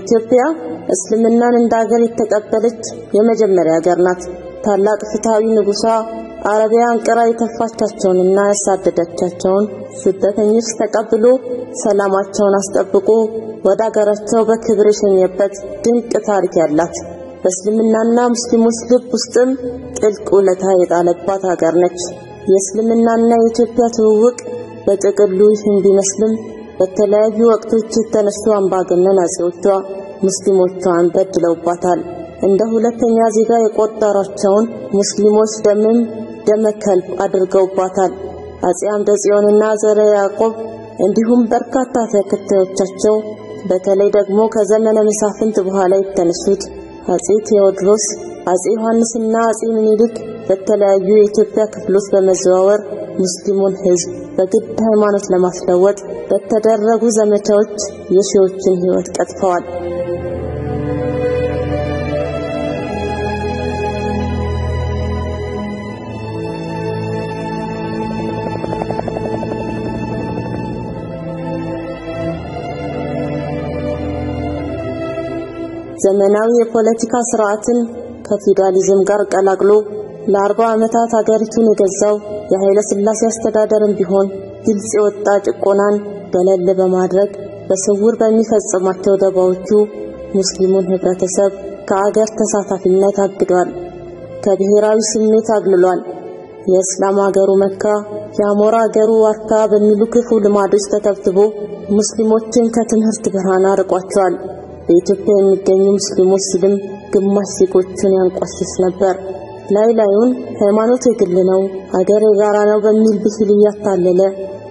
ኢትዮጵያ እስልምናን እንዳገር የተቀበለች የመጀመሪያ ሀገር ናት። ታላቅ ፍትሃዊ ንጉሷ አረቢያ አንቀራ የተፋቻቸውንና ያሳደደቻቸውን ስደተኞች ተቀብሎ ሰላማቸውን አስጠብቆ ወደ ሀገራቸው በክብር የሸኘበት ድንቅ ታሪክ ያላት በእስልምናና ሙስሊሞች ልብ ውስጥም ጥልቅ ውለታ የጣለባት ሀገር ነች። የእስልምናና የኢትዮጵያ ትውውቅ በጥቅሉ ይህን ቢመስልም በተለያዩ ወቅቶች የተነሱ አምባገነን አጼዎቿ ሙስሊሞቿን በድለውባታል። እንደ ሁለተኛ ዜጋ የቆጠሯቸውን ሙስሊሞች ደመከልብ አድርገውባታል። አጼ አምደ ጽዮንና ዘረ ያዕቆብ እንዲሁም በርካታ ተከታዮቻቸው በተለይ ደግሞ ከዘመነ መሳፍንት በኋላ የተነሱት አጼ ቴዎድሮስ፣ አጼ ዮሐንስና አጼ ምኒልክ በተለያዩ የኢትዮጵያ ክፍሎች በመዘዋወር ሙስሊሙን ሕዝብ በግድ ሃይማኖት ለማስለወጥ በተደረጉ ዘመቻዎች የሺዎችን ሕይወት ቀጥፈዋል። ዘመናዊ የፖለቲካ ስርዓትን ከፊውዳሊዝም ጋር ቀላቅሎ ለ40 ዓመታት ሀገሪቱን የገዛው የኃይለ ሥላሴ አስተዳደርም ቢሆን ግልጽ የወጣ ጭቆናን ገለል በማድረግ በስውር በሚፈጽማቸው ደባዎቹ ሙስሊሙን ህብረተሰብ ከአገር ተሳታፊነት አግዷል። ከብሔራዊ ስሜት አግልሏል። የእስላም ሀገሩ መካ የአሞራ ሀገሩ ዋርካ በሚሉ ክፉ ልማዶች ተተብትቦ ሙስሊሞችን ከትምህርት ብርሃን አርቋቸዋል። በኢትዮጵያ የሚገኙ ሙስሊሞች ሲልም ግማሽ ዜጎችን ያንቋሽሽ ነበር። ላይላዩን ሃይማኖት የግል ነው፣ ሀገር የጋራ ነው በሚል ብሂል ያታለለ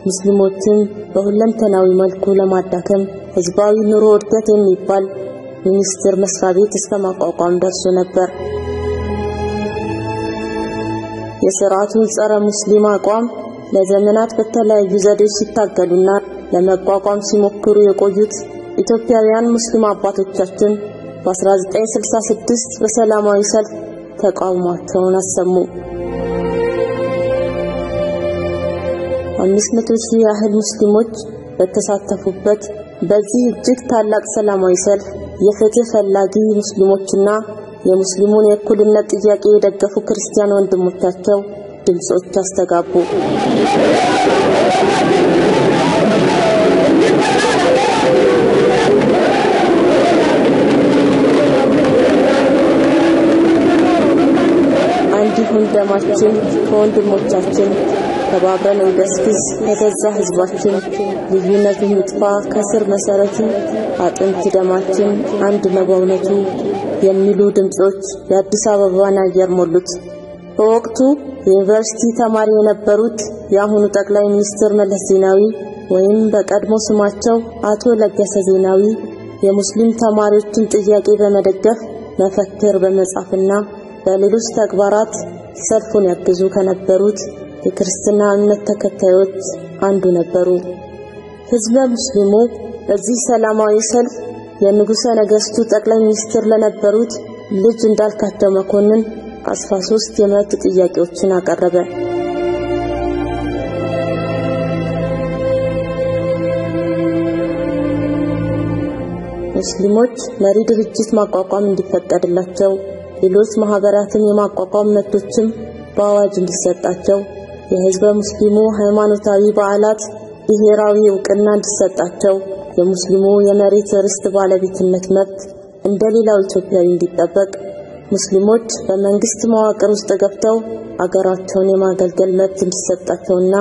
ሙስሊሞችን በሁለንተናዊ መልኩ ለማዳከም ህዝባዊ ኑሮ እድገት የሚባል ሚኒስቴር መስሪያ ቤት እስከማቋቋም ደርሶ ነበር። የሥርዓቱን ጸረ ሙስሊም አቋም ለዘመናት በተለያዩ ዘዴዎች ሲታገሉና ለመቋቋም ሲሞክሩ የቆዩት ኢትዮጵያውያን ሙስሊም አባቶቻችን በ1966 በሰላማዊ ሰልፍ ተቃውሟቸውን አሰሙ። 500,000 ያህል ሙስሊሞች በተሳተፉበት በዚህ እጅግ ታላቅ ሰላማዊ ሰልፍ የፍትህ ፈላጊ ሙስሊሞችና የሙስሊሙን የእኩልነት ጥያቄ የደገፉ ክርስቲያን ወንድሞቻቸው ድምጾች አስተጋቡ። አንዲሁን ደማችን ከወንድሞቻችን ተባብረን እንገስግስ፣ የገዛ ህዝባችን ልዩነቱ ይጥፋ፣ ከስር መሰረቱ አጥንት ደማችን አንድ ነው በእውነቱ የሚሉ ድምጾች የአዲስ አበባን አየር ሞሉት። በወቅቱ የዩኒቨርሲቲ ተማሪ የነበሩት የአሁኑ ጠቅላይ ሚኒስትር መለስ ዜናዊ ወይም በቀድሞ ስማቸው አቶ ለገሰ ዜናዊ የሙስሊም ተማሪዎችን ጥያቄ በመደገፍ መፈክር በመጻፍና በሌሎች ተግባራት ሰልፉን ያግዙ ከነበሩት የክርስትና እምነት ተከታዮች አንዱ ነበሩ። ህዝበ ሙስሊሙ በዚህ ሰላማዊ ሰልፍ የንጉሠ ነገሥቱ ጠቅላይ ሚኒስትር ለነበሩት ልጅ እንዳልካቸው መኮንን 13 የመብት ጥያቄዎችን አቀረበ። ሙስሊሞች መሪ ድርጅት ማቋቋም እንዲፈቀድላቸው፣ ሌሎች ማህበራትን የማቋቋም መብቶችም በአዋጅ እንዲሰጣቸው፣ የህዝበ ሙስሊሙ ሃይማኖታዊ በዓላት ብሔራዊ ዕውቅና እንዲሰጣቸው፣ የሙስሊሙ የመሬት ርስት ባለቤትነት መብት እንደሌላው ኢትዮጵያዊ እንዲጠበቅ፣ ሙስሊሞች በመንግስት መዋቅር ውስጥ ገብተው አገራቸውን የማገልገል መብት እንዲሰጣቸውና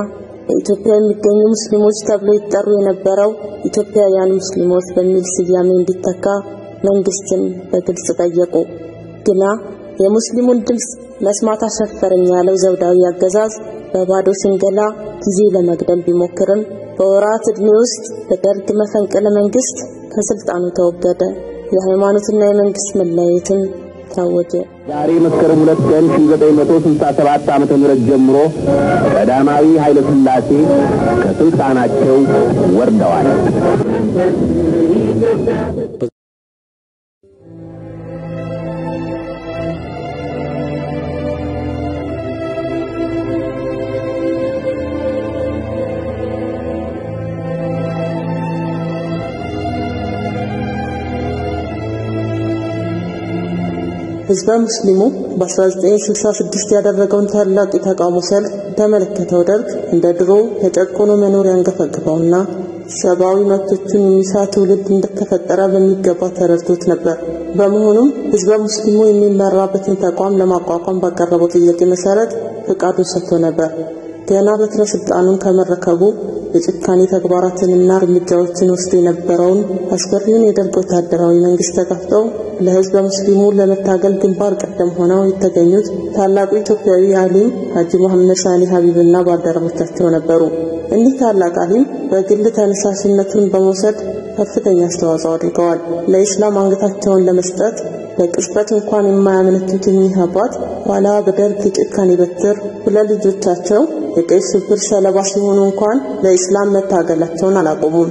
በኢትዮጵያ የሚገኙ ሙስሊሞች ተብሎ ይጠሩ የነበረው ኢትዮጵያውያን ሙስሊሞች በሚል ስያሜ እንዲተካ መንግስትን በግልጽ ጠየቁ። ግና የሙስሊሙን ድምጽ መስማት አሸፈረኝ ያለው ዘውዳዊ አገዛዝ በባዶ ሽንገላ ጊዜ ለመግደል ቢሞክርም በወራት ዕድሜ ውስጥ በደርግ መፈንቅለ መንግስት ከስልጣኑ ተወገደ። የሃይማኖትና የመንግስት መለያየትን ታወጀ። ዛሬ መስከረም 2 ቀን 1967 ዓመተ ምህረት ጀምሮ ቀዳማዊ ኃይለ ሥላሴ ከስልጣናቸው ወርደዋል። ህዝበ ሙስሊሙ በ1966 ያደረገውን ታላቅ የተቃውሞ ሰልፍ ተመለከተው ደርግ እንደ ድሮ ተጨቆኖ መኖር ያንገፈግፈውና ሰብአዊ መብቶችን የሚሻ ትውልድ እንደተፈጠረ በሚገባ ተረድቶት ነበር። በመሆኑም ህዝበ ሙስሊሙ የሚመራበትን ተቋም ለማቋቋም ባቀረበው ጥያቄ መሰረት ፈቃዱን ሰጥቶ ነበር። ገና በትረ ስልጣኑን ከመረከቡ የጭካኔ ተግባራትንና እርምጃዎችን ወስዶ የነበረውን አስፈሪውን የደርግ ወታደራዊ መንግስት ተጋፍጠው ለህዝበ ሙስሊሙ ለመታገል ግንባር ቀደም ሆነው የተገኙት ታላቁ ኢትዮጵያዊ ዓሊም ሐጂ መሐመድ ሳኒ ሀቢብና ባልደረቦቻቸው ነበሩ። እኒህ ታላቅ ዓሊም በግል ተነሳሽነቱን በመውሰድ ከፍተኛ አስተዋጽኦ አድርገዋል። ለኢስላም አንገታቸውን ለመስጠት በቅጽበት እንኳን የማያመነቱት እኒህ አባት ኋላ በደርግ የጭካኔ በትር ሁለት ልጆቻቸው የቀይ ሽብር ሰለባ ሲሆኑ እንኳን ለኢስላም መታገላቸውን አላቆሙም።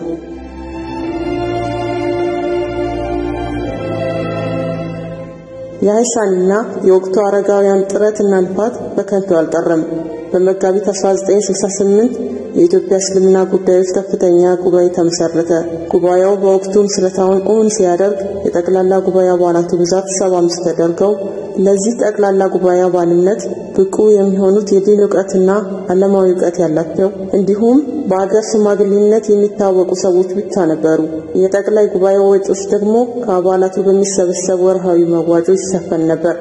የአይሻንና የወቅቱ አረጋውያን ጥረትና ልፋት በከንቱ አልቀረም። በመጋቢት 1968 የኢትዮጵያ እስልምና ጉዳዮች ከፍተኛ ጉባኤ ተመሰረተ። ጉባኤው በወቅቱ ምስረታውን እውን ሲያደርግ የጠቅላላ ጉባኤ አባላቱ ብዛት 75 ተደርገው ለዚህ ጠቅላላ ጉባኤ አባልነት ብቁ የሚሆኑት የዲን ዕውቀትና ዓለማዊ ዕውቀት ያላቸው እንዲሁም በአገር ሽማግሌነት የሚታወቁ ሰዎች ብቻ ነበሩ። የጠቅላይ ጉባኤው ወጪዎች ደግሞ ከአባላቱ በሚሰበሰቡ ወርሃዊ መዋጮች ይሸፈን ነበር።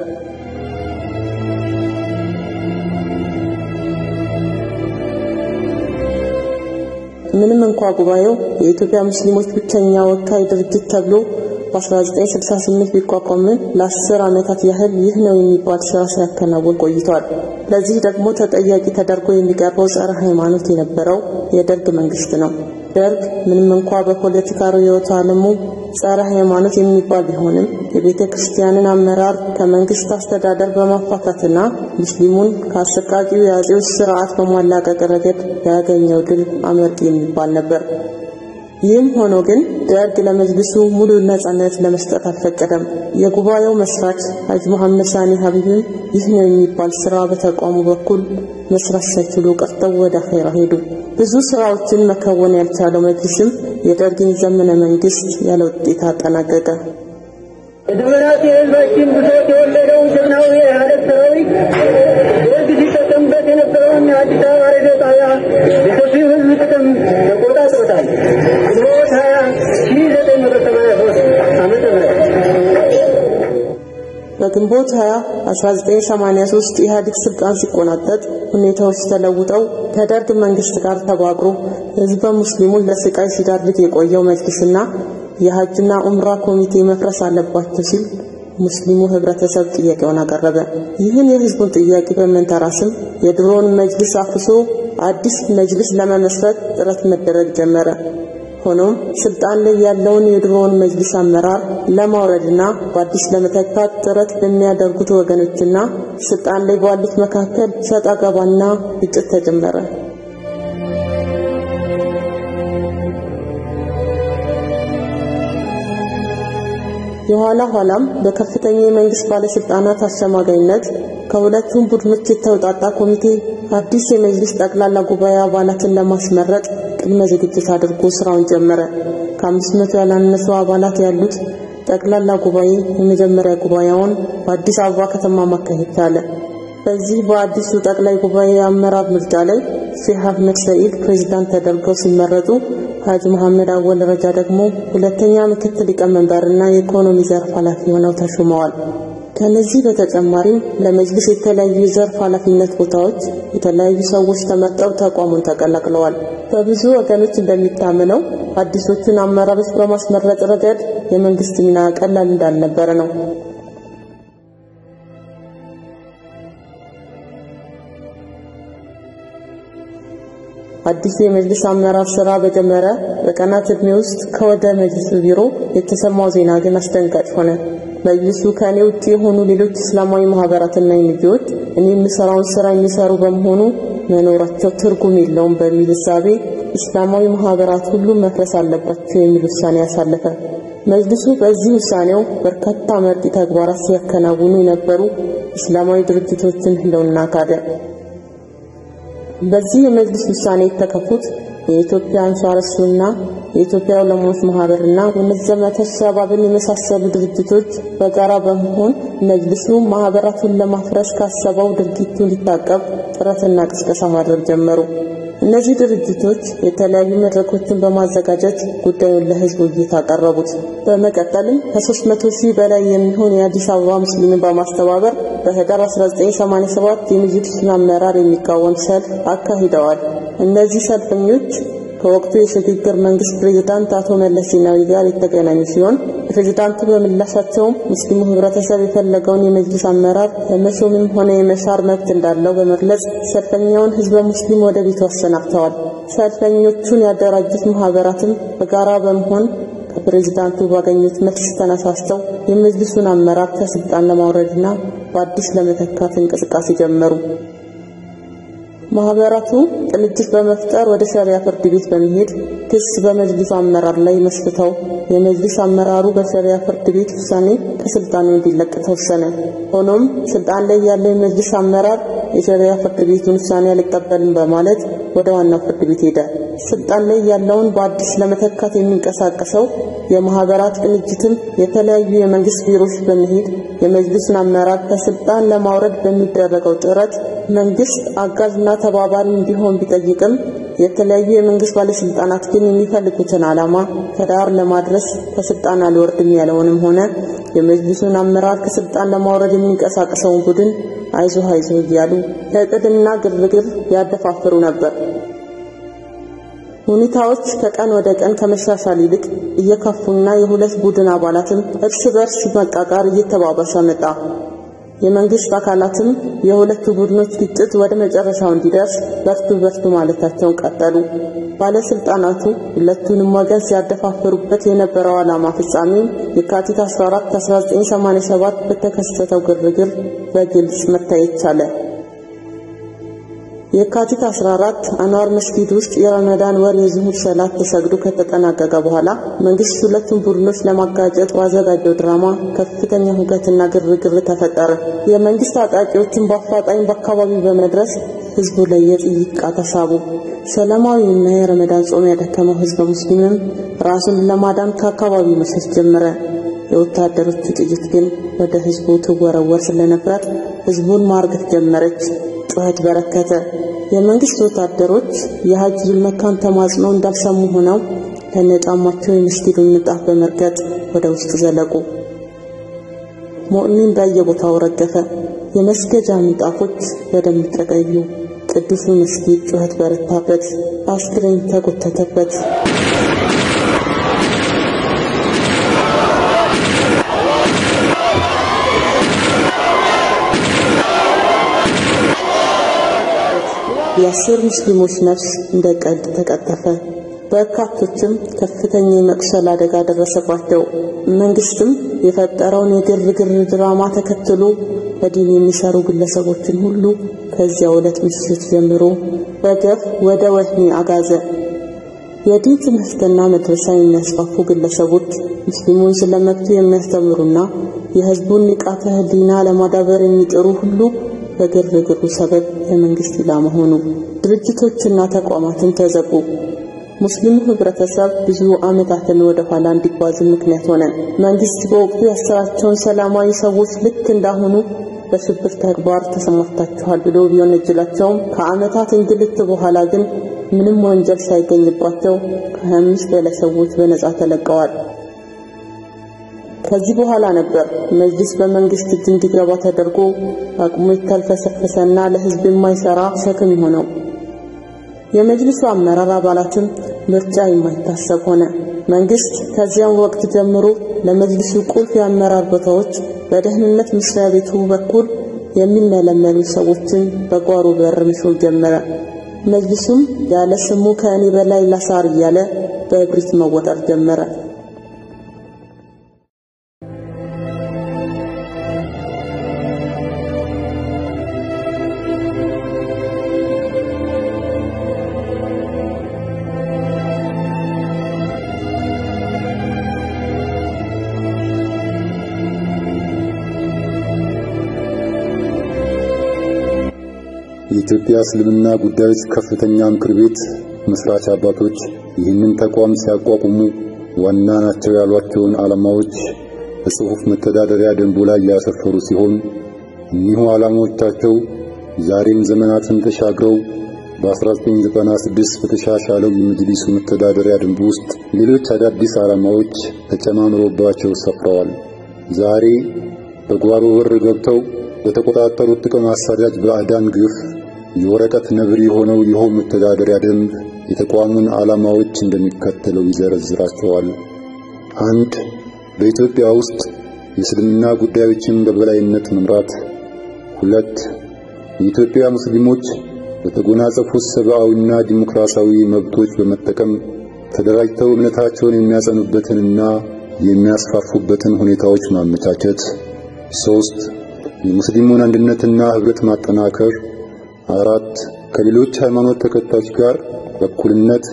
ምንም እንኳን ጉባኤው የኢትዮጵያ ሙስሊሞች ብቸኛ ወካይ ድርጅት ተብሎ በ1968 ቢቋቋምም ለ10 ዓመታት ያህል ይህ ነው የሚባል ስራ ሲያከናውን ቆይቷል። ለዚህ ደግሞ ተጠያቂ ተደርጎ የሚቀርበው ጸረ ሃይማኖት የነበረው የደርግ መንግስት ነው። ደርግ ምንም እንኳን በፖለቲካ ርዕዮተ ዓለሙ ጸረ ሃይማኖት የሚባል ቢሆንም የቤተ ክርስቲያንን አመራር ከመንግስት አስተዳደር በማፋታትና ሙስሊሙን ከአሰቃቂው የአጼዎች ስርዓት በማላቀቅ ረገድ ያገኘው ድል አመርቂ የሚባል ነበር። ይህም ሆኖ ግን ደርግ ለመጅልሱ ሙሉ ነፃነት ለመስጠት አልፈቀደም። የጉባኤው መስራች ሐጂ መሐመድ ሳኒ ሀቢብም ይህ ነው የሚባል ስራ በተቋሙ በኩል መስራት ሳይችሉ ቀርተው ወደ አኼራ ሄዱ። ብዙ ስራዎችን መከወን ያልቻለው መጅልስም የደርግን ዘመነ መንግስት ያለ ውጤት አጠናቀቀ። የደመናት የህዝባችን ብሶት የወለደው ጀግናው የኢህአዴግ ሰራዊት ደርግ ሲጠቀምበት የነበረውን የአዲስ አበባ ሬዲዮ ጣቢያ የሰፊው ህዝብ ጥቅም ተቆጣጥሮታል። ግንቦት 20 1983 ዓመተ ምህረት በግንቦት 20 1983 ኢህአዴግ ስልጣን ሲቆናጠጥ ሁኔታዎች ተለውጠው ከደርግ መንግስት ጋር ተባብሮ ህዝበ ሙስሊሙን ለስቃይ ሲዳርግ የቆየው መጅልስና የሐጅና ዑምራ ኮሚቴ መፍረስ አለባቸው ሲል ሙስሊሙ ህብረተሰብ ጥያቄውን አቀረበ። ይህን የህዝቡን ጥያቄ በመንተራስም የድሮውን መጅልስ አፍሶ አዲስ መጅልስ ለመመስረት ጥረት መደረግ ጀመረ። ሆኖም ስልጣን ላይ ያለውን የድሮውን መጅልስ አመራር ለማውረድና በአዲስ ለመተካት ጥረት በሚያደርጉት ወገኖችና ስልጣን ላይ ባሉት መካከል ሰጣ ገባና ግጭት ተጀመረ። የኋላም በከፍተኛ የመንግስት ባለስልጣናት አሸማጋይነት ከሁለቱም ቡድኖች የተውጣጣ ኮሚቴ አዲስ የመጅልስ ጠቅላላ ጉባኤ አባላትን ለማስመረጥ ቅድመ ዝግጅት አድርጎ ስራውን ጀመረ። ከ500 ያላነሱ አባላት ያሉት ጠቅላላ ጉባኤ የመጀመሪያ ጉባኤውን በአዲስ አበባ ከተማ ማካሄድ ቻለ። በዚህ በአዲሱ ጠቅላይ ጉባኤ አመራር ምርጫ ላይ ሼህ አህመድ ሰኢድ ፕሬዝዳንት ተደርገው ሲመረጡ ሐጂ መሐመድ አወል ረጃ ደግሞ ሁለተኛ ምክትል ሊቀመንበርና የኢኮኖሚ ዘርፍ ኃላፊ ሆነው ተሾመዋል። ከነዚህ በተጨማሪም ለመጅልስ የተለያዩ ዘርፍ ኃላፊነት ቦታዎች የተለያዩ ሰዎች ተመርጠው ተቋሙን ተቀላቅለዋል። በብዙ ወገኖች እንደሚታመነው አዲሶቹን አመራሮች በማስመረጥ ረገድ የመንግስት ሚና ቀላል እንዳልነበረ ነው። አዲስ የመጅልስ አመራር ስራ በጀመረ በቀናት ዕድሜ ውስጥ ከወደ መጅልስ ቢሮ የተሰማው ዜና ግን አስደንጋጭ ሆነ። መጅልሱ ከኔ ውጪ የሆኑ ሌሎች እስላማዊ ማህበራትና ኤንጂኦዎች እኔ የምሰራውን ስራ የሚሰሩ በመሆኑ መኖራቸው ትርጉም የለውም በሚል እሳቤ እስላማዊ ማህበራት ሁሉ መፍረስ አለባቸው የሚል ውሳኔ ያሳለፈ። መጅልሱ በዚህ ውሳኔው በርካታ መርቂ ተግባራት ሲያከናውኑ የነበሩ እስላማዊ ድርጅቶችን ህልውና ካደ። በዚህ የመጅልስ ውሳኔ የተከፉት የኢትዮጵያ አንሷር ሱና፣ የኢትዮጵያ ዑለማዎች ማህበርና ወንዘመተ ሸባብን የመሳሰሉ ድርጅቶች በጋራ በመሆን መጅልሱ ማህበራቱን ለማፍረስ ካሰበው ድርጊቱ እንዲታቀብ ጥረትና ቅስቀሳ ማድረግ ጀመሩ። እነዚህ ድርጅቶች የተለያዩ መድረኮችን በማዘጋጀት ጉዳዩን ለህዝቡ እይታ አቀረቡት። በመቀጠልም ከ300,000 በላይ የሚሆን የአዲስ አበባ ሙስሊምን በማስተባበር በህዳር 1987 የመጅልሱን አመራር የሚቃወም ሰልፍ አካሂደዋል። እነዚህ ሰልፈኞች ከወቅቱ የሽግግር መንግስት ፕሬዝዳንት አቶ መለስ ዜናዊ ጋር የተገናኙ ሲሆን ፕሬዝዳንቱ በምላሻቸው ሙስሊሙ ህብረተሰብ የፈለገውን የመጅልስ አመራር ለመሾምም ሆነ የመሻር መብት እንዳለው በመግለጽ ሰልፈኛውን ህዝበ ሙስሊም ወደ ቤቱ አሰናብተዋል። ሰልፈኞቹን ያደራጁት ማህበራትም በጋራ በመሆን ከፕሬዝዳንቱ ባገኙት መልስ ተነሳስተው የመጅልሱን አመራር ከስልጣን ለማውረድና በአዲስ ለመተካት እንቅስቃሴ ጀመሩ። ማህበራቱ ቅንጅት በመፍጠር ወደ ሸሪዓ ፍርድ ቤት በመሄድ ክስ በመጅልሱ አመራር ላይ መስርተው የመጅልስ አመራሩ በሸሪዓ ፍርድ ቤት ውሳኔ ከስልጣኑ እንዲለቅ ተወሰነ። ሆኖም ስልጣን ላይ ያለው የመጅልስ አመራር የሸሪዓ ፍርድ ቤቱን ውሳኔ አልቀበልም በማለት ወደ ዋናው ፍርድ ቤት ሄደ። ስልጣን ላይ ያለውን በአዲስ ለመተካት የሚንቀሳቀሰው የማህበራት ቅንጅትም የተለያዩ የመንግስት ቢሮዎች በመሄድ የመጅልሱን አመራር ከስልጣን ለማውረድ በሚደረገው ጥረት መንግስት አጋዥና ተባባሪ እንዲሆን ቢጠይቅም የተለያዩ የመንግስት ባለስልጣናት ግን የሚፈልጉትን ዓላማ ከዳር ለማድረስ ከስልጣን አልወርድም ያለውንም ሆነ የመጅልሱን አመራር ከስልጣን ለማውረድ የሚንቀሳቀሰውን ቡድን አይዞህ እያሉ ለጥድና ግርግር ያደፋፍሩ ነበር። ሁኔታዎች ከቀን ወደ ቀን ከመሻሻል ይልቅ እየከፉና የሁለት ቡድን አባላትም እርስ በርስ መቃቃር እየተባባሰ መጣ። የመንግስት አካላትም የሁለቱ ቡድኖች ግጭት ወደ መጨረሻው እንዲደርስ በርቱ ማለታቸውን ቀጠሉ። ባለስልጣናቱ ሁለቱንም ወገን ሲያደፋፍሩበት የነበረው ዓላማ ፍጻሜ የካቲት 14 1987 በተከሰተው ግርግር በግልጽ መታየት ቻለ። የካቲት 14 አንዋር መስጊድ ውስጥ የረመዳን ወር የዙሁር ሰላት ተሰግዶ ከተጠናቀቀ በኋላ መንግስት ሁለቱን ቡድኖች ለማጋጨት ባዘጋጀው ድራማ ከፍተኛ ሁከትና ግርግር ተፈጠረ። የመንግስት ታጣቂዎችን በአፋጣኝ በአካባቢው በመድረስ ህዝቡ ላይ የጥይት ቃታ ሳቡ። ሰላማዊና የረመዳን ጾም ያደከመው ህዝበ ሙስሊምም ራሱን ለማዳን ከአካባቢው መሸሽ ጀመረ። የወታደሮቹ ጥይት ግን ወደ ህዝቡ ተወረወር ስለነበር ህዝቡን ማርገፍ ጀመረች። ጩኸት በረከተ። የመንግስት ወታደሮች የሐጅ መካን ተማጽኖ እንዳልሰሙ ሆነው ለነጫማቸው የመስጊዱን ንጣፍ በመርገጥ ወደ ውስጥ ዘለቁ። ሙእሚን በየቦታው ረገፈ። የመስገጃ ንጣፎች በደም ተቀዩ። ቅዱሱ መስጊድ ጩኸት በረታበት። አስክሬን ተጎተተበት። የአስር ሙስሊሞች ነፍስ እንደ ቀልድ ተቀጠፈ። በርካቶችም ከፍተኛ የመቁሰል አደጋ ደረሰባቸው። መንግስትም የፈጠረውን የግርግር ድራማ ተከትሎ በዲን የሚሰሩ ግለሰቦችን ሁሉ ከዚያው ዕለት ምሽት ጀምሮ በገፍ ወደ ወህኒ አጋዘ። የዲን ትምህርትና መድረሳ የሚያስፋፉ ግለሰቦች ሙስሊሙን ስለመብቱ የሚያስተምሩና የህዝቡን ንቃተ ህሊና ለማዳበር የሚጥሩ ሁሉ በግርግሩ ሰበብ የመንግስት ኢላማ ሆኑ። ድርጅቶችና ተቋማትን ተዘጉ። ሙስሊሙ ህብረተሰብ ብዙ ዓመታትን ወደ ኋላ እንዲጓዝ ምክንያት ሆነ። መንግስት በወቅቱ ያሰራቸውን ሰላማዊ ሰዎች ልክ እንዳሁኑ በሽብር ተግባር ተሰማርታችኋል ብሎ ቢወነጅላቸውም ከዓመታት እንግልት በኋላ ግን ምንም ወንጀል ሳይገኝባቸው ከ25 በላይ ሰዎች በነጻ ተለቀዋል። ከዚህ በኋላ ነበር መጅልስ በመንግስት እጅ እንዲገባ ተደርጎ አቅሙ የተልፈሰፈሰና ለህዝብ የማይሰራ ሸክም ሆነው። የመጅልሱ አመራር አባላትም ምርጫ የማይታሰብ ሆነ። መንግስት ከዚያው ወቅት ጀምሮ ለመጅልሱ ቁልፍ የአመራር ቦታዎች በደህንነት መስሪያ ቤቱ በኩል የሚመለመሉ ሰዎችን በጓሮ በር መሾም ጀመረ። መጅልሱም ያለ ስሙ ከእኔ በላይ ላሳር እያለ በእብሪት መወጠር ጀመረ። የኢትዮጵያ እስልምና ጉዳዮች ከፍተኛ ምክር ቤት መስራች አባቶች ይህንን ተቋም ሲያቋቁሙ ዋና ናቸው ያሏቸውን ዓላማዎች በጽሑፍ መተዳደሪያ ደንቡ ላይ ያሰፈሩ ሲሆን እኒሁ ዓላማዎቻቸው ዛሬም ዘመናትን ተሻግረው በ1996 በተሻሻለው የመጅሊሱ መተዳደሪያ ደንብ ውስጥ ሌሎች አዳዲስ ዓላማዎች ተጨማምሮባቸው ሰፍረዋል። ዛሬ በጓሮ በር ገብተው በተቆጣጠሩት ጥቅም አሳዳጅ ባዕዳን ግፍ የወረቀት ነብር የሆነው ይኸው መተዳደሪያ ደንብ የተቋሙን ዓላማዎች እንደሚከተለው ይዘረዝራቸዋል። 1. በኢትዮጵያ ውስጥ የእስልምና ጉዳዮችን በበላይነት መምራት። 2. የኢትዮጵያ ሙስሊሞች በተጎናጸፉት ሰብአዊና ዲሞክራሲያዊ መብቶች በመጠቀም ተደራጅተው እምነታቸውን የሚያጸኑበትንና የሚያስፋፉበትን ሁኔታዎች ማመቻቸት። 3. የሙስሊሙን አንድነትና ህብረት ማጠናከር። 4. ከሌሎች ሃይማኖት ተከታዮች ጋር በእኩልነት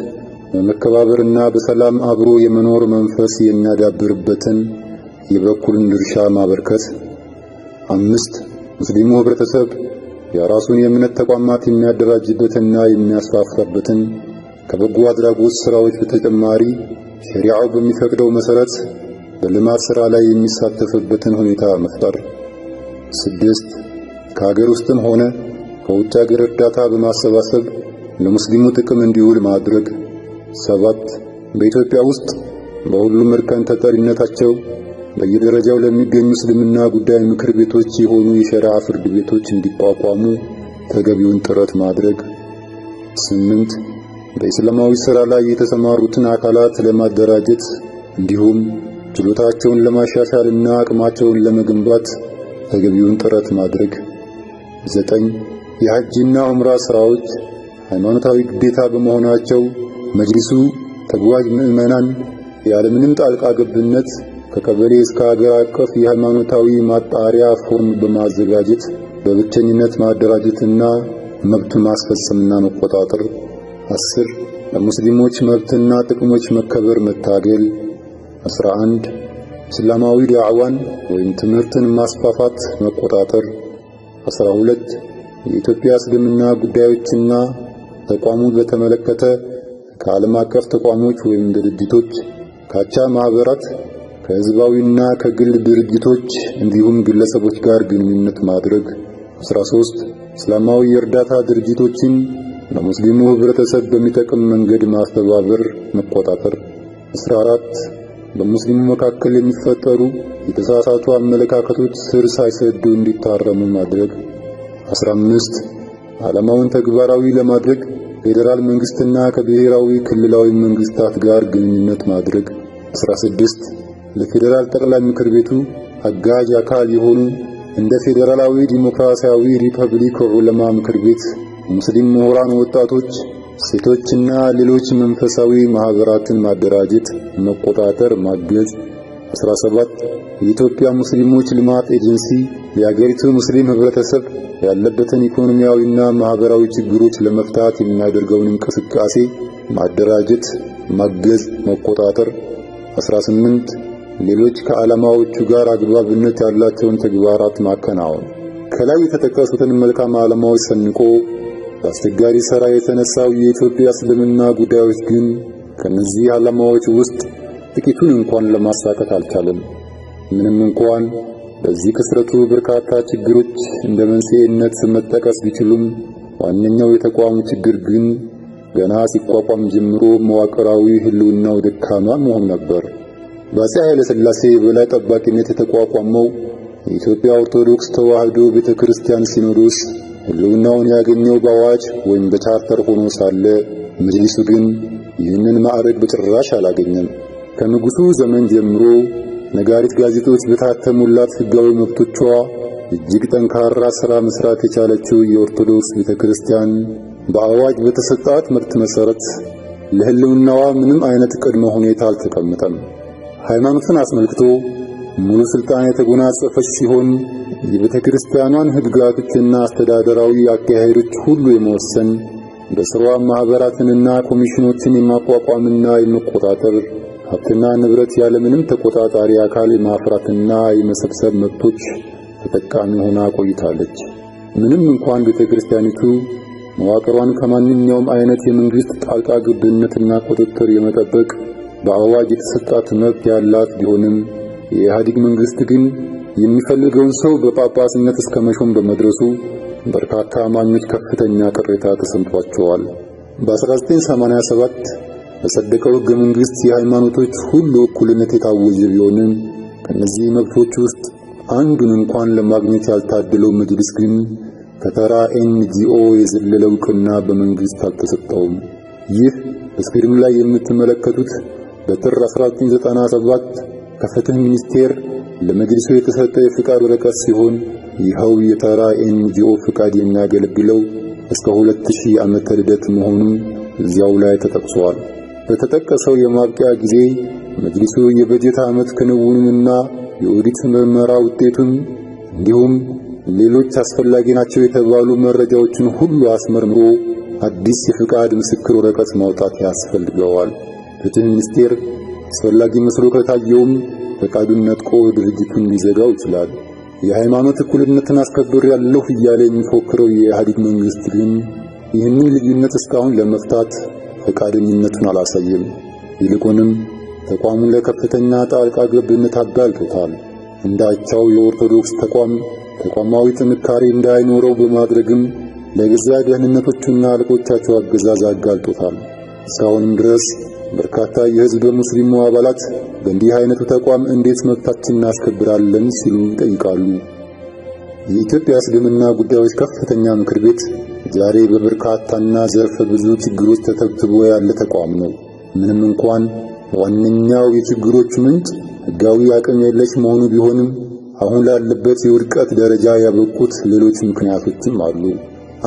በመከባበርና በሰላም አብሮ የመኖር መንፈስ የሚያዳብርበትን የበኩልን ድርሻ ማበርከት። 5. ሙስሊሙ ህብረተሰብ የራሱን የእምነት ተቋማት የሚያደራጅበትና የሚያስፋፋበትን ከበጎ አድራጎት ስራዎች በተጨማሪ ሸሪዓው በሚፈቅደው መሰረት በልማት ስራ ላይ የሚሳተፍበትን ሁኔታ መፍጠር። 6. ከሀገር ውስጥም ሆነ ከውጭ ሀገር እርዳታ በማሰባሰብ ለሙስሊሙ ጥቅም እንዲውል ማድረግ። 7. በኢትዮጵያ ውስጥ በሁሉም እርከን ተጠሪነታቸው በየደረጃው ለሚገኙ እስልምና ጉዳይ ምክር ቤቶች የሆኑ የሸሪዓ ፍርድ ቤቶች እንዲቋቋሙ ተገቢውን ጥረት ማድረግ። 8. በእስላማዊ ሥራ ላይ የተሰማሩትን አካላት ለማደራጀት እንዲሁም ችሎታቸውን ለማሻሻልና አቅማቸውን ለመገንባት ተገቢውን ጥረት ማድረግ። 9. የሐጅና ዑምራ ሥራዎች ሃይማኖታዊ ግዴታ በመሆናቸው መጅሊሱ ተጓዥ ምዕመናን ያለምንም ጣልቃ ገብነት ከቀበሌ እስከ ሀገር አቀፍ የሃይማኖታዊ ማጣሪያ ፎርም በማዘጋጀት በብቸኝነት ማደራጀትና መብት ማስፈጸምና መቆጣጠር። 10. ለሙስሊሞች መብትና ጥቅሞች መከበር መታገል። 11. እስላማዊ ዳዕዋን ወይም ትምህርትን ማስፋፋት መቆጣጠር። 12. የኢትዮጵያ እስልምና ጉዳዮችና ተቋሙን በተመለከተ ከዓለም አቀፍ ተቋሞች ወይም ድርጅቶች፣ ካቻ ማህበራት፣ ከህዝባዊና ከግል ድርጅቶች እንዲሁም ግለሰቦች ጋር ግንኙነት ማድረግ። 13. እስላማዊ የእርዳታ ድርጅቶችን ለሙስሊሙ ህብረተሰብ በሚጠቅም መንገድ ማስተባበር መቆጣጠር። 14. በሙስሊሙ መካከል የሚፈጠሩ የተሳሳቱ አመለካከቶች ስር ሳይሰዱ እንዲታረሙ ማድረግ። 15. ዓላማውን ተግባራዊ ለማድረግ ፌዴራል መንግስትና ከብሔራዊ ክልላዊ መንግስታት ጋር ግንኙነት ማድረግ። 16. ለፌዴራል ጠቅላይ ምክር ቤቱ አጋዥ አካል የሆኑ እንደ ፌዴራላዊ ዲሞክራሲያዊ ሪፐብሊክ ዑለማ ምክር ቤት፣ ሙስሊም ምሁራን፣ ወጣቶች፣ ሴቶችና ሌሎች መንፈሳዊ ማህበራትን ማደራጀት፣ መቆጣጠር፣ ማገዝ። 17. የኢትዮጵያ ሙስሊሞች ልማት ኤጀንሲ የሀገሪቱ ሙስሊም ህብረተሰብ ያለበትን ኢኮኖሚያዊና ማህበራዊ ችግሮች ለመፍታት የሚያደርገውን እንቅስቃሴ ማደራጀት፣ ማገዝ፣ መቆጣጠር። 18. ሌሎች ከዓላማዎቹ ጋር አግባብነት ያላቸውን ተግባራት ማከናወን። ከላይ የተጠቀሱትን መልካም ዓላማዎች ሰንቆ በአስቸጋሪ ሥራ የተነሳው የኢትዮጵያ እስልምና ጉዳዮች ግን ከነዚህ ዓላማዎች ውስጥ ጥቂቱን እንኳን ለማሳካት አልቻለም። ምንም እንኳን በዚህ ክስረቱ በርካታ ችግሮች እንደ መንስኤነት መጠቀስ ቢችሉም ዋነኛው የተቋሙ ችግር ግን ገና ሲቋቋም ጀምሮ መዋቅራዊ ህልውናው ደካማ መሆኑ ነበር። በአፄ ኃይለ ሥላሴ በላይ ጠባቂነት የተቋቋመው የኢትዮጵያ ኦርቶዶክስ ተዋሕዶ ቤተክርስቲያን ሲኖዶስ ህልውናውን ያገኘው በአዋጅ ወይም በቻርተር ሆኖ ሳለ መጅሊሱ ግን ይህንን ማዕረግ በጭራሽ አላገኘም። ከንጉሱ ዘመን ጀምሮ ነጋሪት ጋዜጦች በታተሙላት ህጋዊ መብቶቿ እጅግ ጠንካራ ሥራ መስራት የቻለችው የኦርቶዶክስ ቤተክርስቲያን በአዋጅ በተሰጣት መብት መሰረት ለህልውናዋ ምንም አይነት ቅድመ ሁኔታ አልተቀመጠም። ሃይማኖትን አስመልክቶ ሙሉ ስልጣን የተጎናጸፈች ሲሆን የቤተክርስቲያኗን ህግጋቶችና አስተዳደራዊ አካሄዶች ሁሉ የመወሰን በስሯ ማህበራትንና ኮሚሽኖችን የማቋቋምና የመቆጣጠር ሀብትና ንብረት ያለምንም ተቆጣጣሪ አካል የማፍራትና የመሰብሰብ መብቶች ተጠቃሚ ሆና ቆይታለች። ምንም እንኳን ቤተክርስቲያኒቱ መዋቅሯን ከማንኛውም አይነት የመንግስት ጣልቃ ገብነትና ቁጥጥር የመጠበቅ በአዋጅ የተሰጣት መብት ያላት ቢሆንም የኢህአዴግ መንግስት ግን የሚፈልገውን ሰው በጳጳስነት እስከ መሾም በመድረሱ በርካታ አማኞች ከፍተኛ ቅሬታ ተሰምቷቸዋል። በ1987 በጸደቀው ሕገ መንግስት የሃይማኖቶች ሁሉ እኩልነት የታወጀ ቢሆንም ከነዚህ መብቶች ውስጥ አንዱን እንኳን ለማግኘት ያልታደለው መጅሊስ ግን ከተራ ኤንጂኦ የዘለለ ዕውቅና በመንግስት አልተሰጠውም። ይህ በስክሪኑ ላይ የምትመለከቱት በጥር 1997 ከፍትህ ሚኒስቴር ለመጅሊሱ የተሰጠ የፍቃድ ወረቀት ሲሆን ይኸው የተራ ኤንጂኦ ፍቃድ የሚያገለግለው እስከ 2000 ዓመተ ልደት መሆኑን እዚያው ላይ ተጠቅሷል። በተጠቀሰው የማብቂያ ጊዜ መጅሊሱ የበጀት ዓመት ክንውኑንና የኦዲት ምርመራ ውጤቱን እንዲሁም ሌሎች አስፈላጊ ናቸው የተባሉ መረጃዎችን ሁሉ አስመርምሮ አዲስ የፍቃድ ምስክር ወረቀት ማውጣት ያስፈልገዋል። ፍትህ ሚኒስቴር አስፈላጊ መስሎ ከታየውም ፈቃዱን ነጥቆ ድርጅቱን ሊዘጋው ይችላል። የሃይማኖት እኩልነትን አስከብሬያለሁ እያለ የሚፎክረው የኢህአዴግ መንግስት ግን ይህንን ልዩነት እስካሁን ለመፍታት ፈቃደኝነቱን አላሳየም። ይልቁንም ተቋሙን ለከፍተኛ ጣልቃ ገብነት አጋልጦታል። እንዳቻው የኦርቶዶክስ ተቋማዊ ጥንካሬ እንዳይኖረው በማድረግም ለገዛ ደህንነቶቹና አለቆቻቸው አገዛዝ አጋልጦታል። እስካሁንም ድረስ በርካታ የህዝብ ሙስሊሙ አባላት በእንዲህ አይነቱ ተቋም እንዴት መብታችንን እናስከብራለን ሲሉ ይጠይቃሉ። የኢትዮጵያ እስልምና ጉዳዮች ከፍተኛ ምክር ቤት ዛሬ በበርካታና ዘርፈ ብዙ ችግሮች ተተብትቦ ያለ ተቋም ነው። ምንም እንኳን ዋነኛው የችግሮቹ ምንጭ ህጋዊ አቅም የለሽ መሆኑ ቢሆንም አሁን ላለበት የውድቀት ደረጃ ያበቁት ሌሎች ምክንያቶችም አሉ።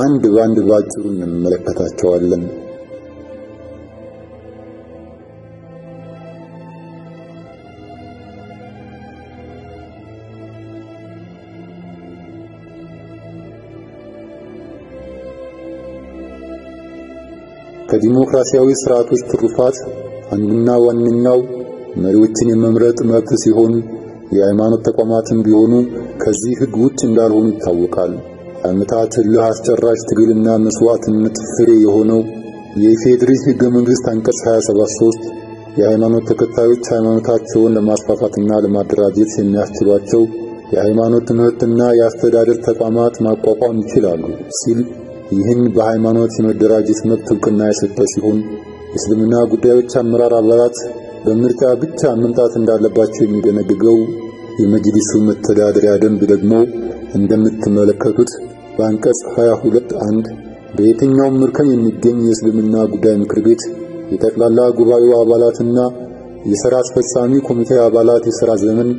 አንድ ባንድ ባጭሩ እንመለከታቸዋለን። ከዲሞክራሲያዊ ስርዓቶች ትሩፋት አንዱና ዋነኛው መሪዎችን የመምረጥ መብት ሲሆን የሃይማኖት ተቋማትም ቢሆኑ ከዚህ ህግ ውጭ እንዳልሆኑ ይታወቃል። ዓመታት ለአስጨራሽ ትግልና መስዋዕትነት ፍሬ የሆነው የኢፌዴሪ ህገ መንግስት አንቀጽ 273 የሃይማኖት ተከታዮች ሃይማኖታቸውን ለማስፋፋትና ለማደራጀት የሚያስችሏቸው የሃይማኖት ትምህርትና የአስተዳደር ተቋማት ማቋቋም ይችላሉ ሲል ይህን በሃይማኖት የመደራጀት መብት ዕውቅና የሰጠ ሲሆን የእስልምና ጉዳዮች አመራር አባላት በምርጫ ብቻ መምጣት እንዳለባቸው የሚደነግገው የመጅሊሱ መተዳደሪያ ደንብ ደግሞ እንደምትመለከቱት በአንቀጽ 22(1) በየትኛውም እርከን የሚገኝ የእስልምና ጉዳይ ምክር ቤት የጠቅላላ ጉባኤው አባላትና የሥራ አስፈጻሚ ኮሚቴ አባላት የሥራ ዘመን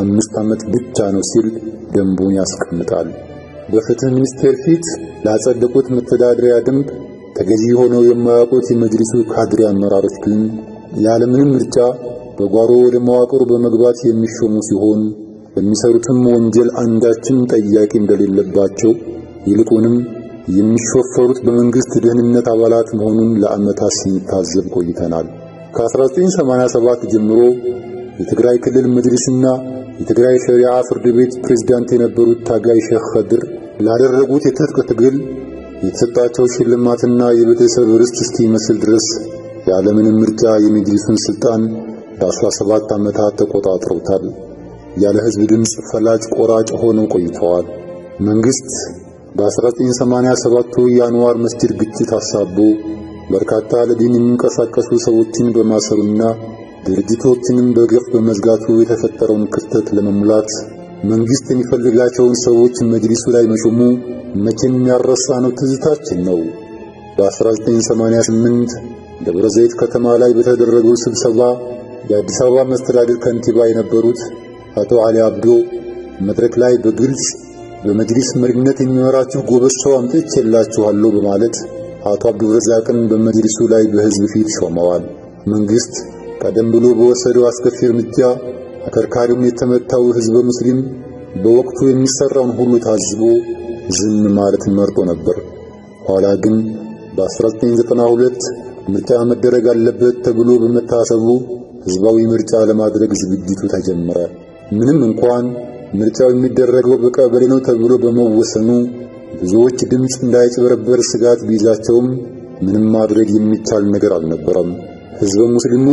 5 ዓመት ብቻ ነው ሲል ደንቡን ያስቀምጣል። በፍትህ ሚኒስቴር ፊት ላጸደቁት መተዳደሪያ ደንብ ተገዢ ሆነው የማያውቁት የመጅሊሱ ካድሬ አመራሮች ግን ያለምንም ምርጫ በጓሮ ወደ መዋቅሩ በመግባት የሚሾሙ ሲሆን በሚሰሩትም ወንጀል አንዳችም ጠያቂ እንደሌለባቸው ይልቁንም የሚሾፈሩት በመንግስት ደህንነት አባላት መሆኑን ለዓመታት ሲታዘብ ቆይተናል። ከ1987 ጀምሮ የትግራይ ክልል መጅሊስና የትግራይ ሸሪዓ ፍርድ ቤት ፕሬዝዳንት የነበሩት ታጋይ ሼክ ኸድር ላደረጉት የትጥቅ ትግል የተሰጣቸው ሽልማትና የቤተሰብ ርስት እስኪመስል ድረስ ያለምንም ምርጫ የመጅሊሱን ስልጣን ለ17 ዓመታት ተቆጣጥረውታል። ያለ ህዝብ ድምጽ ፈላጭ ቆራጭ ሆነው ቆይተዋል። መንግስት በ1987 የአንዋር መስጂድ ግጭት አሳቦ በርካታ ለዲን የሚንቀሳቀሱ ሰዎችን በማሰሩና ድርጅቶችንም በግፍ በመዝጋቱ የተፈጠረውን ክፍተት ለመሙላት መንግስት የሚፈልጋቸውን ሰዎች መጅሊሱ ላይ መሾሙ መቼም ያረሳ ነው ትዝታችን ነው። በ1988 ደብረ ዘይት ከተማ ላይ በተደረገው ስብሰባ የአዲስ አበባ መስተዳድር ከንቲባ የነበሩት አቶ አሊ አብዶ መድረክ ላይ በግልጽ በመጅሊስ መሪነት የሚመራችሁ ጎበዝ ሰው አምጥቼላችኋለሁ በማለት አቶ አብዱረዛቅን በመጅሊሱ ላይ በህዝብ ፊት ሾመዋል። መንግስት ቀደም ብሎ በወሰደው አስከፊ እርምጃ አከርካሪውን የተመታው ህዝበ ሙስሊም በወቅቱ የሚሰራውን ሁሉ ታዝቦ ዝም ማለት መርጦ ነበር። ኋላ ግን በ1992 ምርጫ መደረግ አለበት ተብሎ በመታሰቡ ህዝባዊ ምርጫ ለማድረግ ዝግጅቱ ተጀመረ። ምንም እንኳን ምርጫው የሚደረገው በቀበሌ ነው ተብሎ በመወሰኑ ብዙዎች ድምጽ እንዳይጭበረበር ስጋት ቢይዛቸውም ምንም ማድረግ የሚቻል ነገር አልነበረም። ህዝበ ሙስሊሙ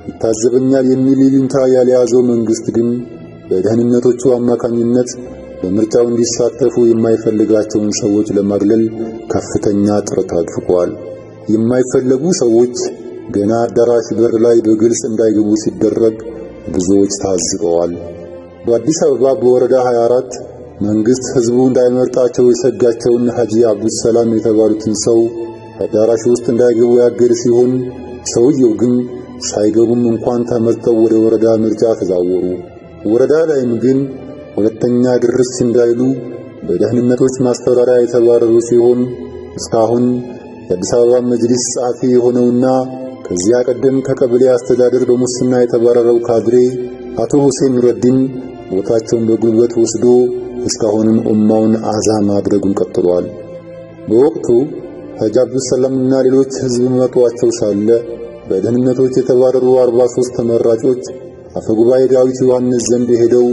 ይታዘበኛል የሚል ይሉኝታ ያልያዘው መንግስት ግን በደህንነቶቹ አማካኝነት በምርጫው እንዲሳተፉ የማይፈልጋቸውን ሰዎች ለማግለል ከፍተኛ ጥረት አድርጓል። የማይፈልጉ ሰዎች ገና አዳራሽ በር ላይ በግልጽ እንዳይገቡ ሲደረግ ብዙዎች ታዝበዋል። በአዲስ አበባ በወረዳ 24 መንግስት ህዝቡ እንዳይመርጣቸው የሰጋቸውን ሐጂ አብዱሰላም የተባሉትን ሰው አዳራሽ ውስጥ እንዳይገቡ ያገደ ሲሆን ሰውየው ግን ሳይገቡም እንኳን ተመርጠው ወደ ወረዳ ምርጫ ተዛወሩ። ወረዳ ላይም ግን ሁለተኛ ድርስ እንዳይሉ በደህንነቶች ማስፈራሪያ የተባረሩ ሲሆን እስካሁን የአዲስ አበባ መጅሊስ ጸሐፊ የሆነውና ከዚያ ቀደም ከቀበሌ አስተዳደር በሙስና የተባረረው ካድሬ አቶ ሁሴን ኑረዲን ቦታቸውን በጉልበት ወስዶ እስካሁንም ኡማውን አዛ ማድረጉን ቀጥሏል። በወቅቱ ሐጂ አብዱሰላምና ሌሎች ህዝብ መጥቷቸው ሳለ በደህንነቶች የተባረሩ 43 ተመራጮች አፈጉባኤ ዳዊት ዮሐንስ ዘንድ ሄደው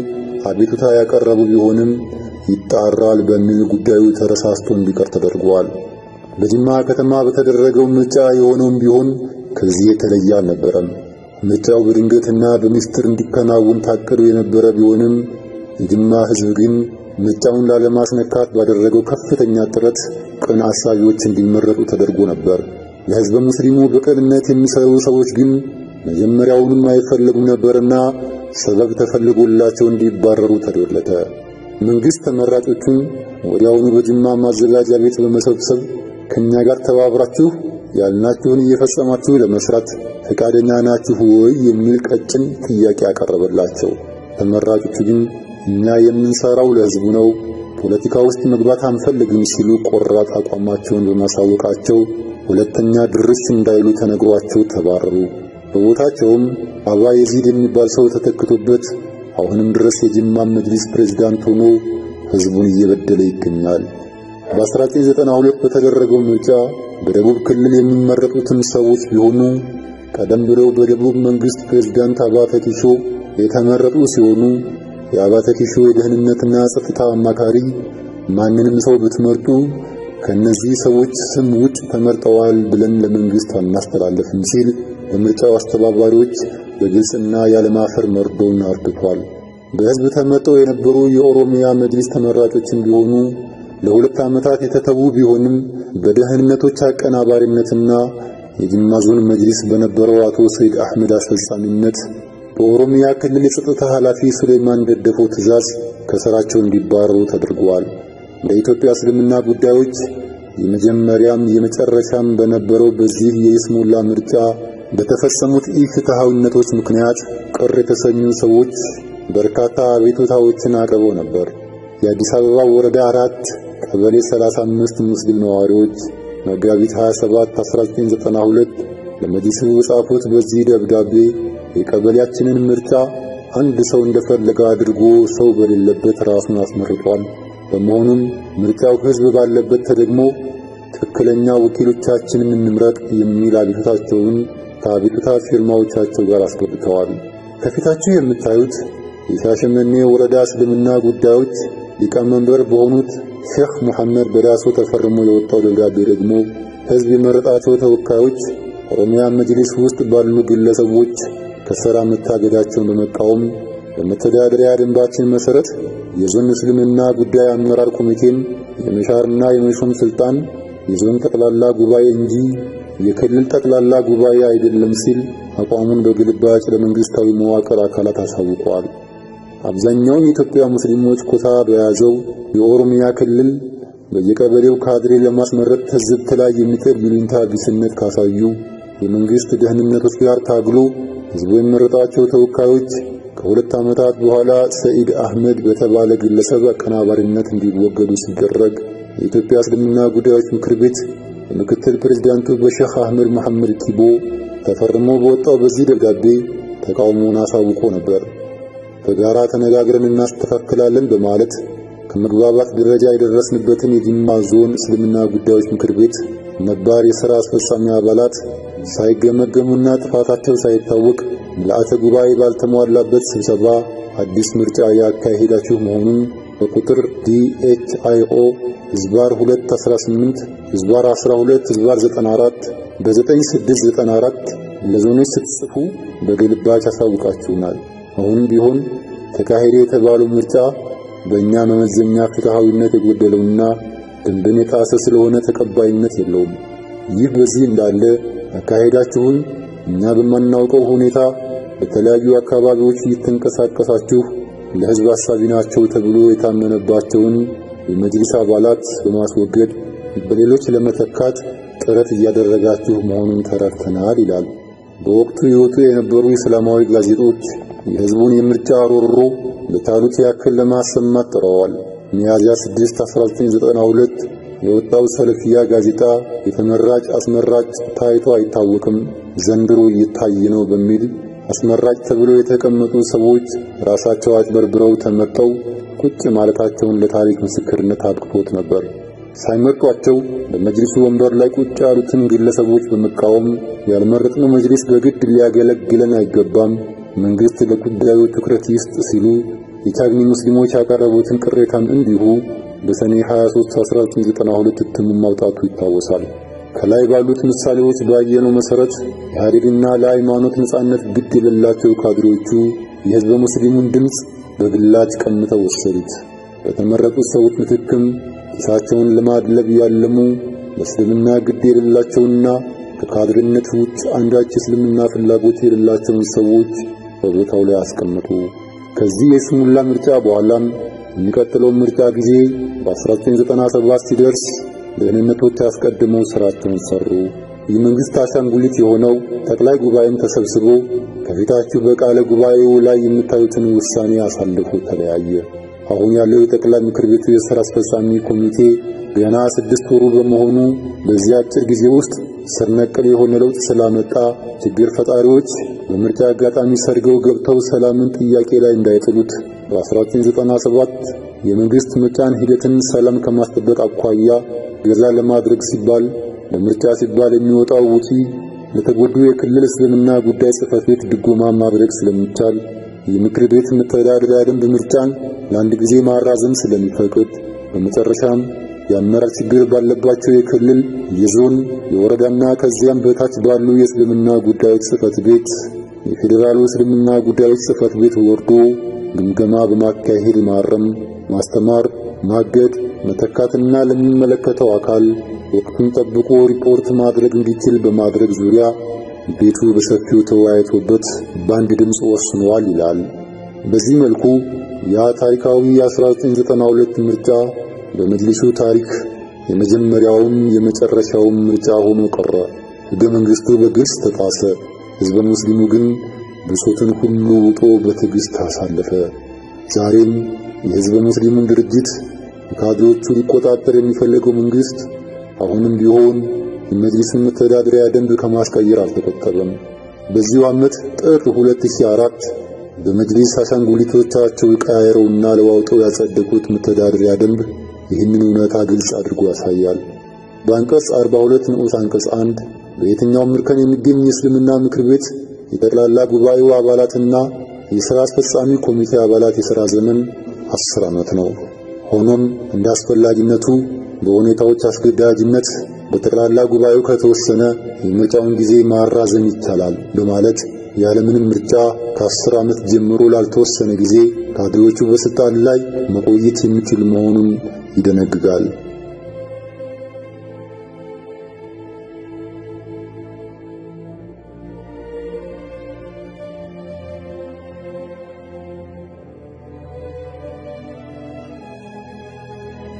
አቤቱታ ያቀረቡ ቢሆንም ይጣራል በሚል ጉዳዩ ተረሳስቶ እንዲቀር ተደርጓል። በጅማ ከተማ በተደረገው ምርጫ የሆነውም ቢሆን ከዚህ የተለየ አልነበረም። ምርጫው በድንገትና በሚስጥር እንዲከናወን ታቅዶ የነበረ ቢሆንም የጅማ ህዝብ ግን ምርጫውን ላለማስነካት ባደረገው ከፍተኛ ጥረት ቅን አሳቢዎች እንዲመረጡ ተደርጎ ነበር። ለህዝበ ሙስሊሙ በቅንነት የሚሰሩ ሰዎች ግን መጀመሪያውንም አይፈልጉም ነበርና ሰበብ ተፈልጎላቸው እንዲባረሩ ተደረገ። መንግስት ተመራጮቹን ወዲያውኑ በጅማ ማዘጋጃ ቤት በመሰብሰብ ከኛ ጋር ተባብራችሁ ያልናችሁን እየፈጸማችሁ ለመስራት ፈቃደኛ ናችሁ ወይ የሚል ቀጭን ጥያቄ ያቀረበላቸው። ተመራጮቹ ግን እኛ የምንሰራው ለህዝቡ ነው፣ ፖለቲካ ውስጥ መግባት አንፈልግም ሲሉ ቆራጥ አቋማቸውን በማሳወቃቸው ሁለተኛ ድርስ እንዳይሉ ተነግሯቸው ተባረሩ። በቦታቸውም አባ የዚድ የሚባል ሰው ተተክቶበት አሁንም ድረስ የጅማ መጅሊስ ፕሬዝዳንት ሆኖ ህዝቡን እየበደለ ይገኛል። በ1992 በተደረገው ምርጫ በደቡብ ክልል የሚመረጡትን ሰዎች ቢሆኑ ቀደም ብለው በደቡብ መንግስት ፕሬዝዳንት አባተ ኪሾ የተመረጡ ሲሆኑ የአባተ ኪሾ የደህንነትና ጸጥታ አማካሪ ማንንም ሰው ብትመርጡ ከነዚህ ሰዎች ስም ውጭ ተመርጠዋል ብለን ለመንግስት አናስተላልፍም ሲል በምርጫው አስተባባሪዎች በግልጽና ያለማፈር መርዶውን አርድቷል። በህዝብ ተመርጠው የነበሩ የኦሮሚያ መጅሊስ ተመራጮችን ቢሆኑ ለሁለት ዓመታት የተተዉ ቢሆንም በደህንነቶች አቀናባሪነትና የጅማ ዞን መጅሊስ በነበረው አቶ ሰይድ አህመድ አስፈጻሚነት በኦሮሚያ ክልል የጸጥታ ኃላፊ ሱሌማን ደደፎ ትዕዛዝ ከስራቸው እንዲባረሩ ተደርጓል። ለኢትዮጵያ እስልምና ጉዳዮች የመጀመሪያም የመጨረሻም በነበረው በዚህ የይስሙላ ምርጫ በተፈጸሙት ኢፍትሃዊነቶች ምክንያት ቅር የተሰኙ ሰዎች በርካታ አቤቱታዎችን አቅርበው ነበር። የአዲስ አበባ ወረዳ 4 ቀበሌ 35 ሙስሊም ነዋሪዎች መጋቢት 27 1992 ለመጅሊሱ የጻፉት በዚህ ደብዳቤ የቀበሌያችንን ምርጫ አንድ ሰው እንደፈለገ አድርጎ ሰው በሌለበት ራሱን አስመርጧል። በመሆኑም ምርጫው ህዝብ ባለበት ተደግሞ ትክክለኛ ወኪሎቻችንን እንምረጥ የሚል አቤቱታቸውን ከአቤቱታ ፊርማዎቻቸው ጋር አስገብተዋል። ከፊታችሁ የምታዩት የሻሸመኔ ወረዳ እስልምና ጉዳዮች ሊቀመንበር በሆኑት ሼክ መሐመድ በዳሶ ተፈርሞ የወጣው ደብዳቤ ደግሞ ህዝብ የመረጣቸው ተወካዮች ኦሮሚያ መጅሊስ ውስጥ ባሉ ግለሰቦች ከሥራ መታገዳቸውን በመቃወም በመተዳደሪያ ደንባችን መሰረት የዞን እስልምና ጉዳይ አመራር ኮሚቴን የመሻርና የመሾም ስልጣን የዞን ጠቅላላ ጉባኤ እንጂ የክልል ጠቅላላ ጉባኤ አይደለም ሲል አቋሙን በግልባጭ ለመንግስታዊ መዋቅር አካላት አሳውቋል። አብዛኛው የኢትዮጵያ ሙስሊሞች ኮታ በያዘው የኦሮሚያ ክልል በየቀበሌው ካድሬ ለማስመረጥ ህዝብ ላይ የሚጥር ይሉኝታ ቢስነት ካሳዩ የመንግስት ደህንነቶች ጋር ታግሎ ህዝቡ የመረጣቸው ተወካዮች ከሁለት ዓመታት በኋላ ሰኢድ አህመድ በተባለ ግለሰብ አቀናባሪነት እንዲወገዱ ሲደረግ የኢትዮጵያ እስልምና ጉዳዮች ምክር ቤት ምክትል ፕሬዝዳንቱ በሼክ አህመድ መሐመድ ኪቦ ተፈርሞ በወጣው በዚህ ደብዳቤ ተቃውሞውን አሳውቆ ነበር። በጋራ ተነጋግረን እናስተካክላለን በማለት ከመግባባት ደረጃ የደረስንበትን የጅማ ዞን እስልምና ጉዳዮች ምክር ቤት ነባር የሥራ አስፈጻሚ አባላት ሳይገመገሙና ጥፋታቸው ሳይታወቅ ምልአተ ጉባኤ ባልተሟላበት ስብሰባ አዲስ ምርጫ ያካሄዳችሁ መሆኑን በቁጥር DHIO/218/12/94 በ9694 ለዞኖች ስትጽፉ በግልባጭ አሳውቃችሁናል። አሁን ቢሆን ተካሄደ የተባለው ምርጫ በእኛ መመዘኛ ፍትሃዊነት የጎደለውና ደንብን የጣሰ ስለሆነ ተቀባይነት የለውም። ይህ በዚህ እንዳለ አካሄዳችሁን እኛ በማናውቀው ሁኔታ በተለያዩ አካባቢዎች እየተንቀሳቀሳችሁ ለሕዝብ አሳቢ ናቸው ተብሎ የታመነባቸውን የመጅሊስ አባላት በማስወገድ በሌሎች ለመተካት ጥረት እያደረጋችሁ መሆኑን ተረድተናል ይላል። በወቅቱ የወጡ የነበሩ የሰላማዊ ጋዜጦች የሕዝቡን የምርጫ ሮሮ በታሉት ያክል ለማሰማት ጥረዋል። ሚያዝያ 6 1992 የወጣው ሰልፊያ ጋዜጣ የተመራጭ አስመራጭ ታይቶ አይታወቅም ዘንድሮ ይታይ ነው በሚል አስመራጭ ተብለው የተቀመጡ ሰዎች ራሳቸው አጭበርብረው ተመርጠው ቁጭ ማለታቸውን ለታሪክ ምስክርነት አብቅቶት ነበር። ሳይመርጧቸው በመጅሊሱ ወንበር ላይ ቁጭ ያሉትን ግለሰቦች በመቃወም ያልመረጥነው መጅሊስ በግድ ሊያገለግለን አይገባም፣ መንግስት ለጉዳዩ ትኩረት ይስጥ ሲሉ የቻግኒ ሙስሊሞች ያቀረቡትን ቅሬታም እንዲሁ በሰኔ 23 1992 እትሙ ማውጣቱ ይታወሳል። ከላይ ባሉት ምሳሌዎች ባየነው መሰረት ኢህአዴግና ለሃይማኖት ነጻነት ግድ የሌላቸው ካድሬዎቹ የህዝብ ሙስሊሙን ድምጽ በግላጭ ቀምተው ወሰዱት። በተመረጡት ሰዎች ምትክም ኪሳቸውን ለማድለብ ያለሙ ለእስልምና ግድ የሌላቸውና ከካድሬነት ውጭ አንዳች እስልምና ፍላጎት የሌላቸውን ሰዎች በቦታው ላይ አስቀመጡ። ከዚህ የስሙላ ምርጫ በኋላም የሚቀጥለው ምርጫ ጊዜ በ1997 ሲደርስ ደህንነቶች አስቀድመው ስራቸውን ሰሩ። የመንግስት አሻንጉሊት የሆነው ጠቅላይ ጉባኤም ተሰብስቦ ከፊታችሁ በቃለ ጉባኤው ላይ የምታዩትን ውሳኔ አሳልፎ ተለያየ። አሁን ያለው የጠቅላይ ምክር ቤቱ የሥራ አስፈጻሚ ኮሚቴ ገና 6 ወሩ በመሆኑ በዚህ አጭር ጊዜ ውስጥ ስር ነቀል የሆነ ለውጥ ስላመጣ ችግር ፈጣሪዎች በምርጫ አጋጣሚ ሰርገው ገብተው ሰላምን ጥያቄ ላይ እንዳይጥሉት በ1997 የመንግስት ምርጫን ሂደትን ሰላም ከማስጠበቅ አኳያ ገዛ ለማድረግ ሲባል ለምርጫ ሲባል የሚወጣው ወጪ ለተጎዱ የክልል እስልምና ጉዳይ ጽሕፈት ቤት ድጎማ ማድረግ ስለሚቻል የምክር ቤት መተዳደሪያ ደንብ ምርጫን ለአንድ ጊዜ ማራዘም ስለሚፈቅድ በመጨረሻም የአመራር ችግር ባለባቸው የክልል የዞን የወረዳና ከዚያም በታች ባሉ የእስልምና ጉዳዮች ጽሕፈት ቤት የፌዴራል እስልምና ጉዳዮች ጽሕፈት ቤት ወርዶ ግምገማ በማካሄድ ማረም፣ ማስተማር፣ ማገድ፣ መተካትና ለሚመለከተው አካል ወቅቱን ጠብቆ ሪፖርት ማድረግ እንዲችል በማድረግ ዙሪያ ቤቱ በሰፊው ተወያይቶበት በአንድ ድምፅ ወስኗል ይላል። በዚህ መልኩ ያ ታሪካዊ 1992 ምርጫ በመጅሊሱ ታሪክ የመጀመሪያውም የመጨረሻውም ምርጫ ሆኖ ቀረ። ሕገ መንግሥቱ በግልጽ ተጣሰ። ሕዝበ ሙስሊሙ ግን ብሶትን ሁሉ ውጦ በትዕግስት አሳለፈ። ዛሬም የሕዝበ ሙስሊሙን ድርጅት ካድሬዎቹ ሊቆጣጠር የሚፈልገው መንግስት አሁንም ቢሆን የመጅሊሱን መተዳደሪያ ደንብ ከማስቀየር አልተቆጠበም። በዚሁ ዓመት ጥር 2004 በመጅሊስ አሻንጉሊቶቻቸው ቀያይረውና ለዋውጠው ያጸደቁት መተዳደሪያ ደንብ ይህንን እውነታ ግልጽ አድርጎ ያሳያል። በአንቀጽ 42 ንዑስ አንቀጽ 1 በየትኛውም እርከን የሚገኝ የእስልምና ምክር ቤት የጠቅላላ ጉባኤው አባላትና የሥራ አስፈጻሚ ኮሚቴ አባላት የሥራ ዘመን 10 ዓመት ነው። ሆኖም እንደ አስፈላጊነቱ በሁኔታዎች አስገዳጅነት በጠቅላላ ጉባኤው ከተወሰነ የምርጫውን ጊዜ ማራዘም ይቻላል በማለት ያለምንም ምርጫ ከ10 ዓመት ጀምሮ ላልተወሰነ ጊዜ ካድሬዎቹ በስልጣን ላይ መቆየት የሚችል መሆኑን ይደነግጋል።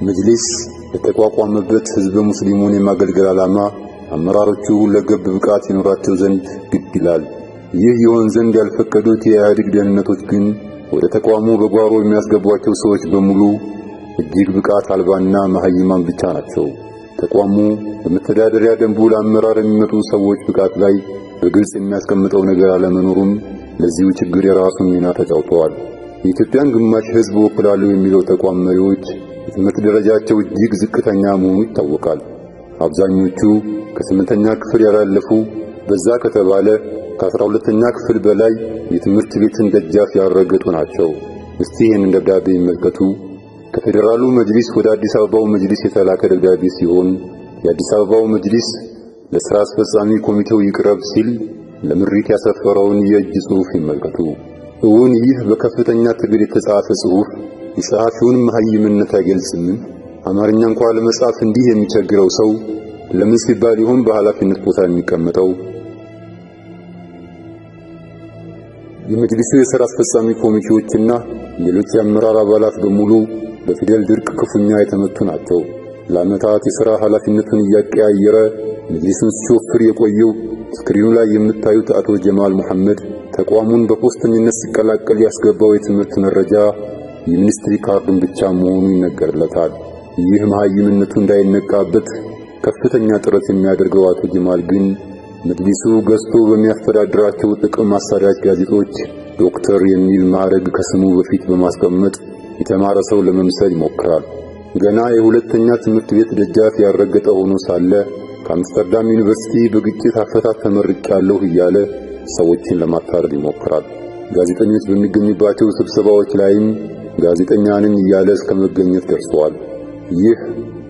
መጅሊስ የተቋቋመበት ሕዝበ ሙስሊሙን የማገልገል ዓላማ አመራሮቹ ለገብ ብቃት ይኖራቸው ዘንድ ግድ ይላል። ይህ ይሆን ዘንድ ያልፈቀዱት የኢህአዴግ ደህንነቶች ግን ወደ ተቋሙ በጓሮ የሚያስገቧቸው ሰዎች በሙሉ እጅግ ብቃት አልባና መሐይማን ብቻ ናቸው። ተቋሙ በመተዳደሪያ ደንቡ ለአመራር የሚመጡ ሰዎች ብቃት ላይ በግልጽ የሚያስቀምጠው ነገር አለመኖሩም ለዚሁ ችግር የራሱን ሚና ተጫውተዋል። የኢትዮጵያን ግማሽ ሕዝብ ወክላሉ የሚለው ተቋም መሪዎች የትምህርት ደረጃቸው እጅግ ዝቅተኛ መሆኑ ይታወቃል። አብዛኞቹ ከ8ኛ ክፍል ያላለፉ በዛ ከተባለ ከ12ኛ ክፍል በላይ የትምህርት ቤትን ደጃፍ ያረገጡ ናቸው። እስቲ ይህንን ደብዳቤ ይመልከቱ። ከፌዴራሉ መጅሊስ ወደ አዲስ አበባው መጅሊስ የተላከ ደብዳቤ ሲሆን የአዲስ አበባው መጅሊስ ለሥራ አስፈጻሚ ኮሚቴው ይቅረብ ሲል ለምሪት ያሰፈረውን የእጅ ጽሑፍ ይመልከቱ። እውን ይህ በከፍተኛ ትግል የተጻፈ ጽሑፍ የጸሐፊውን መሐይምነት አይገልጽም? አማርኛ እንኳን ለመጻፍ እንዲህ የሚቸግረው ሰው ለምን ሲባል ይሆን በኃላፊነት ቦታ የሚቀመጠው? የመጅሊሱ የሥራ አስፈጻሚ ኮሚቴዎችና ሌሎች የአመራር አባላት በሙሉ በፊደል ድርቅ ክፉኛ የተመቱ ናቸው። ለዓመታት የሥራ ኃላፊነቱን እያቀያየረ መጅሊሱን ሲወፍር የቆየው ስክሪኑ ላይ የምታዩት አቶ ጀማል መሐመድ ተቋሙን በፖስተኝነት ሲቀላቀል ያስገባው የትምህርት መረጃ የሚኒስትሪ ካርዱን ብቻ መሆኑ ይነገርለታል። ይህ መሐይምነቱ እንዳይነቃበት ከፍተኛ ጥረት የሚያደርገው አቶ ጀማል ግን መጅሊሱ ገዝቶ በሚያስተዳድራቸው ጥቅም አሳዳጅ ጋዜጦች ዶክተር የሚል ማዕረግ ከስሙ በፊት በማስቀመጥ የተማረ ሰው ለመምሰል ይሞክራል። ገና የሁለተኛ ትምህርት ቤት ደጃፍ ያረገጠ ሆኖ ሳለ ከአምስተርዳም ዩኒቨርሲቲ በግጭት አፈታት ተመርቄያለሁ እያለ ሰዎችን ለማታለል ይሞክራል። ጋዜጠኞች በሚገኙባቸው ስብሰባዎች ላይም ጋዜጠኛ ነኝ እያለ እስከ መገኘት ደርሷል። ይህ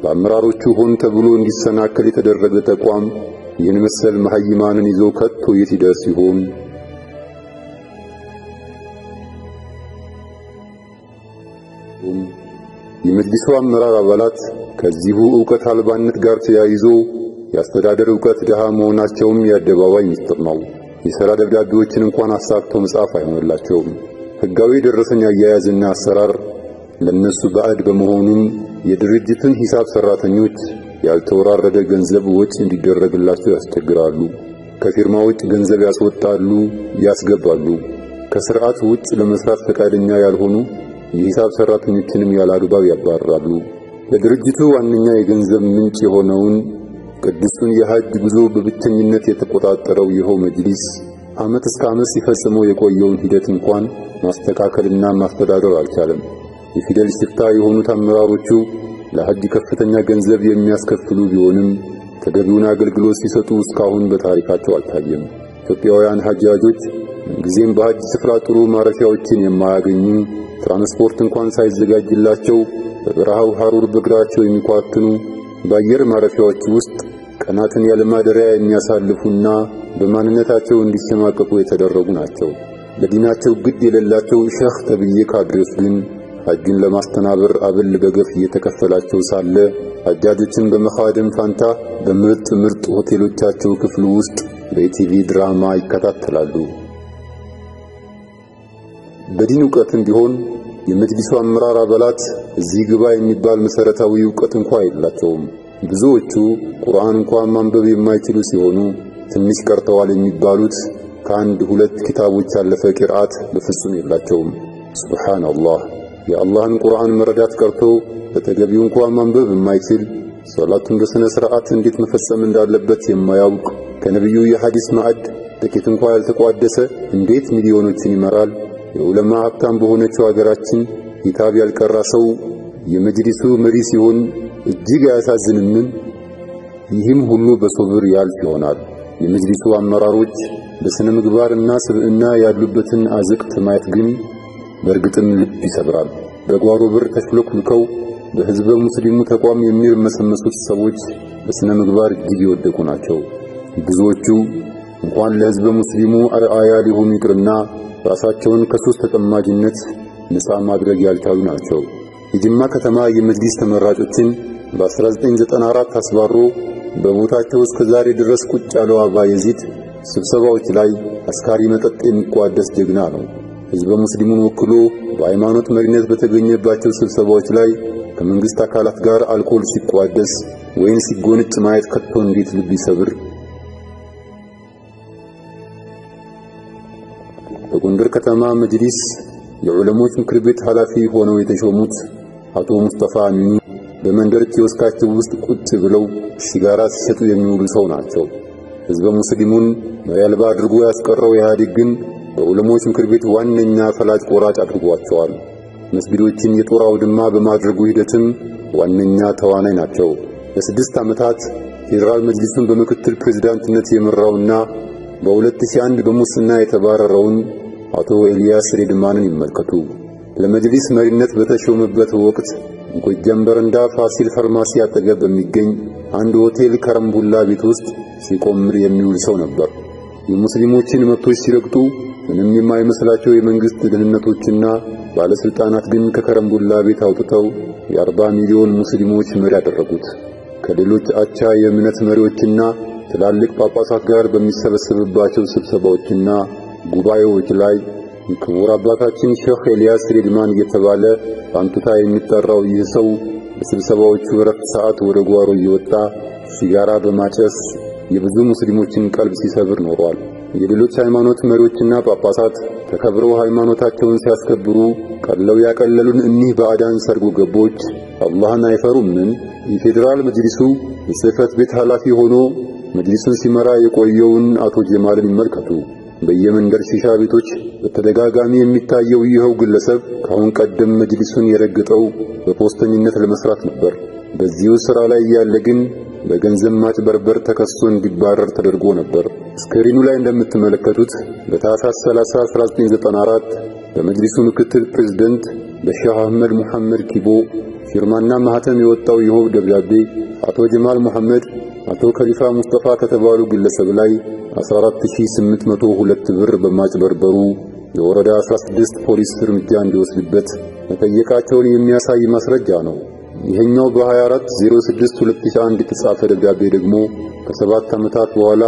በአመራሮቹ ሆን ተብሎ እንዲሰናከል የተደረገ ተቋም ይህን መሰል መሐይማንን ይዞ ከቶ የት ይደርስ ይሆን? የመጅሊሱ አመራር አባላት ከዚሁ ዕውቀት አልባነት ጋር ተያይዞ የአስተዳደር ዕውቀት ድሃ መሆናቸውም የአደባባይ ምስጢር ነው። የሥራ ደብዳቤዎችን እንኳን አሳክተው መጻፍ አይሆንላቸውም። ሕጋዊ ደረሰኝ አያያዝና አሰራር ለነሱ ባዕድ በመሆኑም የድርጅትን ሂሳብ ሰራተኞች ያልተወራረደ ገንዘብ ወጪ እንዲደረግላቸው ያስቸግራሉ። ከፊርማ ውጭ ገንዘብ ያስወጣሉ፣ ያስገባሉ። ከሥርዓት ውጭ ለመስራት ፈቃደኛ ያልሆኑ የሂሳብ ሰራተኞችንም ያላግባብ ያባርራሉ። ለድርጅቱ ዋነኛ የገንዘብ ምንጭ የሆነውን ቅዱሱን የሐጅ ጉዞ በብቸኝነት የተቆጣጠረው ይኸው መጅሊስ ዓመት እስከ ዓመት ሲፈጽመው የቆየውን ሂደት እንኳን ማስተካከልና ማስተዳደር አልቻለም። የፊደል ሽፍታ የሆኑት አመራሮቹ ለሐጅ ከፍተኛ ገንዘብ የሚያስከፍሉ ቢሆንም ተገቢውን አገልግሎት ሲሰጡ እስካሁን በታሪካቸው አልታየም። ኢትዮጵያውያን ሐጃጆች ጊዜም በሐጅ ስፍራ ጥሩ ማረፊያዎችን የማያገኙ ትራንስፖርት እንኳን ሳይዘጋጅላቸው በበረሃው ሐሩር በእግራቸው የሚኳትኑ በአየር ማረፊያዎች ውስጥ ቀናትን ያለማደሪያ የሚያሳልፉና በማንነታቸው እንዲሸማቀቁ የተደረጉ ናቸው። ለዲናቸው ግድ የሌላቸው ሼኽ ተብዬ ካድሬዎች ግን ሐጅን ለማስተናበር አበል በገፍ እየተከፈላቸው ሳለ ሐጃጆችን በመኻደም ፋንታ በምርጥ ሆቴሎቻቸው ክፍል ውስጥ በኢቲቪ ድራማ ይከታተላሉ። በዲን ዕውቀትም ቢሆን የመጅሊሱ አመራር አባላት እዚህ ግባ የሚባል መሰረታዊ ዕውቀት እንኳን የላቸውም። ብዙዎቹ ቁርአን እንኳን ማንበብ የማይችሉ ሲሆኑ ትንሽ ቀርተዋል የሚባሉት ከአንድ ሁለት ኪታቦች ያለፈ ቂርአት በፍጹም የላቸውም። ሱብሃንአላህ! የአላህን ቁርአን መረዳት ቀርቶ በተገቢው እንኳን ማንበብ የማይችል ሶላቱን በስነ ስርዓት እንዴት መፈጸም እንዳለበት የማያውቅ ከነብዩ የሐዲስ ማዕድ ጥቂት እንኳን ያልተቋደሰ እንዴት ሚሊዮኖችን ይመራል? የዑለማ ሀብታም በሆነችው ሀገራችን ኪታብ ያልቀራ ሰው የመጅሊሱ መሪ ሲሆን እጅግ አያሳዝንም? ይህም ሁሉ በሶብር ያልፍ ይሆናል። የመጅሊሱ አመራሮች በስነ ምግባርና ስብዕና ያሉበትን አዝቅት ማየት ግን በእርግጥም ልብ ይሰብራል። በጓሮ በር ተሽሎክልከው በህዝበ ሙስሊሙ ተቋም የሚርመሰመሱት ሰዎች በስነ ምግባር እጅግ የወደቁ ናቸው። ብዙዎቹ እንኳን ለህዝበ ሙስሊሙ አርአያ ሊሆኑ ይቅርና ራሳቸውን ከሱስ ተጠማጅነት ነፃ ማድረግ ያልቻሉ ናቸው። የጅማ ከተማ የመጅሊስ ተመራጮችን በ1994 አስባሮ በቦታቸው እስከ ዛሬ ድረስ ቁጭ ያለው አባ የዚድ ስብሰባዎች ላይ አስካሪ መጠጥ የሚቋደስ ጀግና ነው። ህዝበ ሙስሊሙን ወክሎ በሃይማኖት መሪነት በተገኘባቸው ስብሰባዎች ላይ ከመንግስት አካላት ጋር አልኮል ሲቋደስ ወይን ሲጎንጭ ማየት ከቶ እንዴት ልብ ይሰብር። በጎንደር ከተማ መጅሊስ የዑለሞች ምክር ቤት ኃላፊ ሆነው የተሾሙት አቶ ሙስጠፋ አሚኑ በመንደር ኪዮስካቸው ውስጥ ቁጭ ብለው ሲጋራ ሲሸጡ የሚውሉ ሰው ናቸው። ህዝበ ሙስሊሙን መሪ አልባ አድርጎ ያስቀረው ኢህአዴግ ግን በዑለሞች ምክር ቤት ዋነኛ ፈላጭ ቆራጭ አድርጓቸዋል። መስጊዶችን የጦር አውድማ በማድረጉ ሂደትም ዋነኛ ተዋናይ ናቸው። ለ6 ዓመታት ፌዴራል መጅሊሱን በምክትል ፕሬዝዳንትነት የመራውና በ2001 በሙስና የተባረረውን አቶ ኤልያስ ሬድማንን ይመልከቱ። ለመጅሊስ መሪነት በተሾመበት ወቅት ጎጃም በረንዳ ፋሲል ፋርማሲ አጠገብ በሚገኝ አንድ ሆቴል ከረምቡላ ቤት ውስጥ ሲቆምር የሚውል ሰው ነበር። የሙስሊሞችን መብቶች ሲረግጡ ምንም የማይመስላቸው የመንግስት ደህንነቶችና ባለስልጣናት ግን ከከረምቡላ ቤት አውጥተው የ40 ሚሊዮን ሙስሊሞች መሪ ያደረጉት። ከሌሎች አቻ የእምነት መሪዎችና ትላልቅ ጳጳሳት ጋር በሚሰበሰብባቸው ስብሰባዎችና ጉባኤዎች ላይ ክቡር አባታችን ሼክ ኤልያስ ሬድማን እየተባለ በአንቱታ የሚጠራው ይህ ሰው በስብሰባዎቹ ረፍት ሰዓት ወደ ጓሮ እየወጣ ሲጋራ በማጨስ የብዙ ሙስሊሞችን ቀልብ ሲሰብር ኖሯል። የሌሎች ሃይማኖት መሪዎችና ጳጳሳት ተከብረው ሃይማኖታቸውን ሲያስከብሩ ቀለው ያቀለሉን እኒህ ባዕዳን ሰርጎ ገቦች አላህን አይፈሩምን? የፌዴራል መጅሊሱ የጽህፈት ቤት ኃላፊ ሆኖ መጅሊሱን ሲመራ የቆየውን አቶ ጀማልን ይመልከቱ። በየመንደር ሺሻ ቤቶች በተደጋጋሚ የሚታየው ይኸው ግለሰብ ካሁን ቀደም መጅሊሱን የረገጠው በፖስተኝነት ለመስራት ነበር። በዚሁ ሥራ ላይ ያለ ግን በገንዘብ ማጭበርበር ተከሶ እንዲባረር ተደርጎ ነበር። ስክሪኑ ላይ እንደምትመለከቱት በታህሳስ 30 1994 በመጅሊሱ ምክትል ፕሬዝዳንት በሼህ አህመድ መሐመድ ኪቦ ፊርማና ማህተም የወጣው ይኸው ደብዳቤ አቶ ጀማል መሐመድ አቶ ከሊፋ ሙስጠፋ ከተባሉ ግለሰብ ላይ 14802 ብር በማጭበርበሩ የወረዳ 16 ፖሊስ እርምጃ እንዲወስድበት መጠየቃቸውን የሚያሳይ ማስረጃ ነው። ይሄኛው በ24/06/2001 የተጻፈ ደብዳቤ ደግሞ ከ7 ዓመታት በኋላ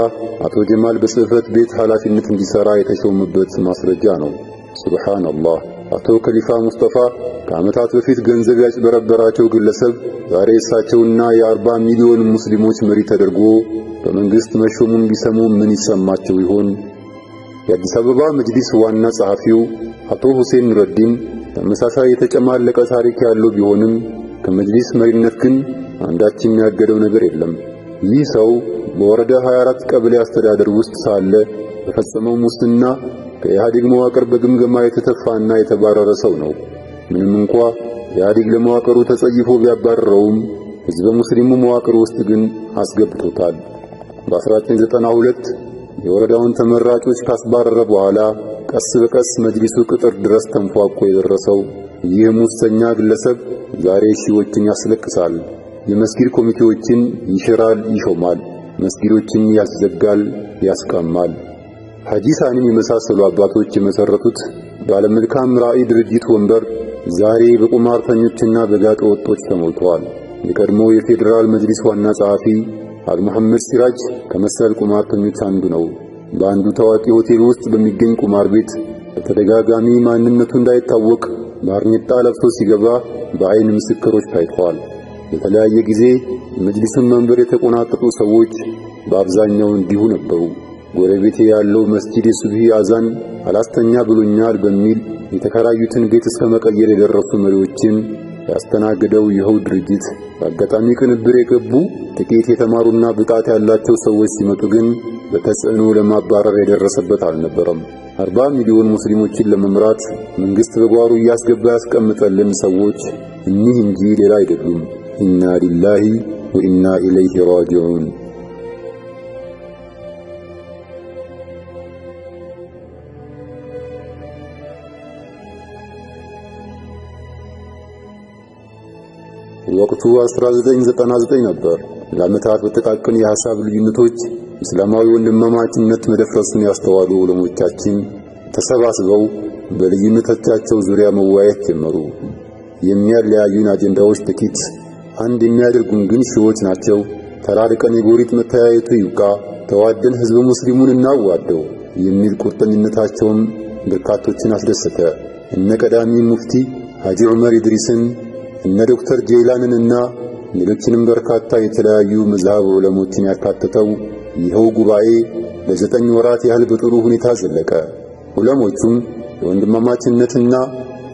አቶ ጀማል በጽህፈት ቤት ኃላፊነት እንዲሰራ የተሾመበት ማስረጃ ነው። ሱብሃንአላህ። አቶ ከሊፋ ሙስጠፋ ከዓመታት በፊት ገንዘብ ያጭበረበራቸው ግለሰብ ዛሬ እሳቸውና የ40 ሚሊዮን ሙስሊሞች መሪ ተደርጎ በመንግስት መሾሙን ቢሰሙ ምን ይሰማቸው ይሆን? የአዲስ አበባ መጅሊስ ዋና ጸሐፊው አቶ ሁሴን ረዲን ተመሳሳይ የተጨማለቀ ታሪክ ያለው ቢሆንም ከመጅሊስ መሪነት ግን አንዳችም ያገደው ነገር የለም። ይህ ሰው በወረዳ 24 ቀበሌ አስተዳደር ውስጥ ሳለ በፈጸመው ሙስና ከኢህአዴግ መዋቅር በግምገማ የተተፋና የተባረረ ሰው ነው። ምንም እንኳ ኢህአዴግ ለመዋቅሩ ተጸይፎ ቢያባረረውም ህዝበ ሙስሊሙ መዋቅር ውስጥ ግን አስገብቶታል። በ1992 የወረዳውን ተመራጮች ካስባረረ በኋላ ቀስ በቀስ መጅሊሱ ቅጥር ድረስ ተንፏቆ የደረሰው ይህ ሙሰኛ ግለሰብ ዛሬ ሺዎችን ያስለቅሳል። የመስጊድ ኮሚቴዎችን ይሽራል፣ ይሾማል። መስጊዶችን ያስዘጋል፣ ያስቀማል። ሐጂ ሳኒን የመሳሰሉ አባቶች የመሰረቱት ባለመልካም ራዕይ ድርጅት ወንበር ዛሬ በቁማርተኞችና በጋጠ ወጦች ተሞልቷል። የቀድሞ የፌዴራል መጅሊስ ዋና ጸሐፊ አልሙሐመድ ሲራጅ ከመሰል ቁማርተኞች አንዱ ነው። በአንዱ ታዋቂ ሆቴል ውስጥ በሚገኝ ቁማር ቤት በተደጋጋሚ ማንነቱ እንዳይታወቅ ባርኔጣ ለብሶ ሲገባ በአይን ምስክሮች ታይተዋል። የተለያየ ጊዜ መጅሊሱን መንበር የተቆናጠጡ ሰዎች በአብዛኛው እንዲሁ ነበሩ። ጎረቤቴ ያለው መስጂድ የሱብሂ አዛን አላስተኛ ብሎኛል በሚል የተከራዩትን ቤት እስከ መቀየር የደረሱ መሪዎችን ያስተናገደው ይኸው ድርጅት በአጋጣሚ ቅንብር የገቡ ጥቂት የተማሩና ብቃት ያላቸው ሰዎች ሲመጡ ግን በተጽዕኖ ለማባረር የደረሰበት አልነበረም። 40 ሚሊዮን ሙስሊሞችን ለመምራት መንግስት በጓሩ እያስገባ ያስቀምጠልን ሰዎች እኒህ እንጂ ሌላ አይደሉም። ኢና ሊላሂ ወኢና ኢለይሂ ራጂዑን። ወቅቱ 1999 ነበር። ለዓመታት በተቃቀኑ የሐሳብ ልዩነቶች እስላማዊ ወንድማማችነት መደፍረሱን ያስተዋሉ ዑለሞቻችን ተሰባስበው በልዩነቶቻቸው ዙሪያ መወያየት ጀመሩ። የሚያለያዩን አጀንዳዎች ጥቂት፣ አንድ የሚያደርጉን ግን ሺዎች ናቸው። ተራርቀን የጎሪጥ መተያየቱ ይብቃ፣ ተዋደን ህዝብ ሙስሊሙን እናዋደው የሚል ቁርጠኝነታቸውን በርካቶችን አስደሰተ። እነ ቀዳሚ ሙፍቲ ሐጂ ዑመር ኢድሪስን እነ ዶክተር ጄይላንንና ሌሎችንም በርካታ የተለያዩ መዝሃብ ዑለሞችን ያካተተው ይኸው ጉባኤ ለ9 ወራት ያህል በጥሩ ሁኔታ ዘለቀ። ዑለሞቹም የወንድማማችነትና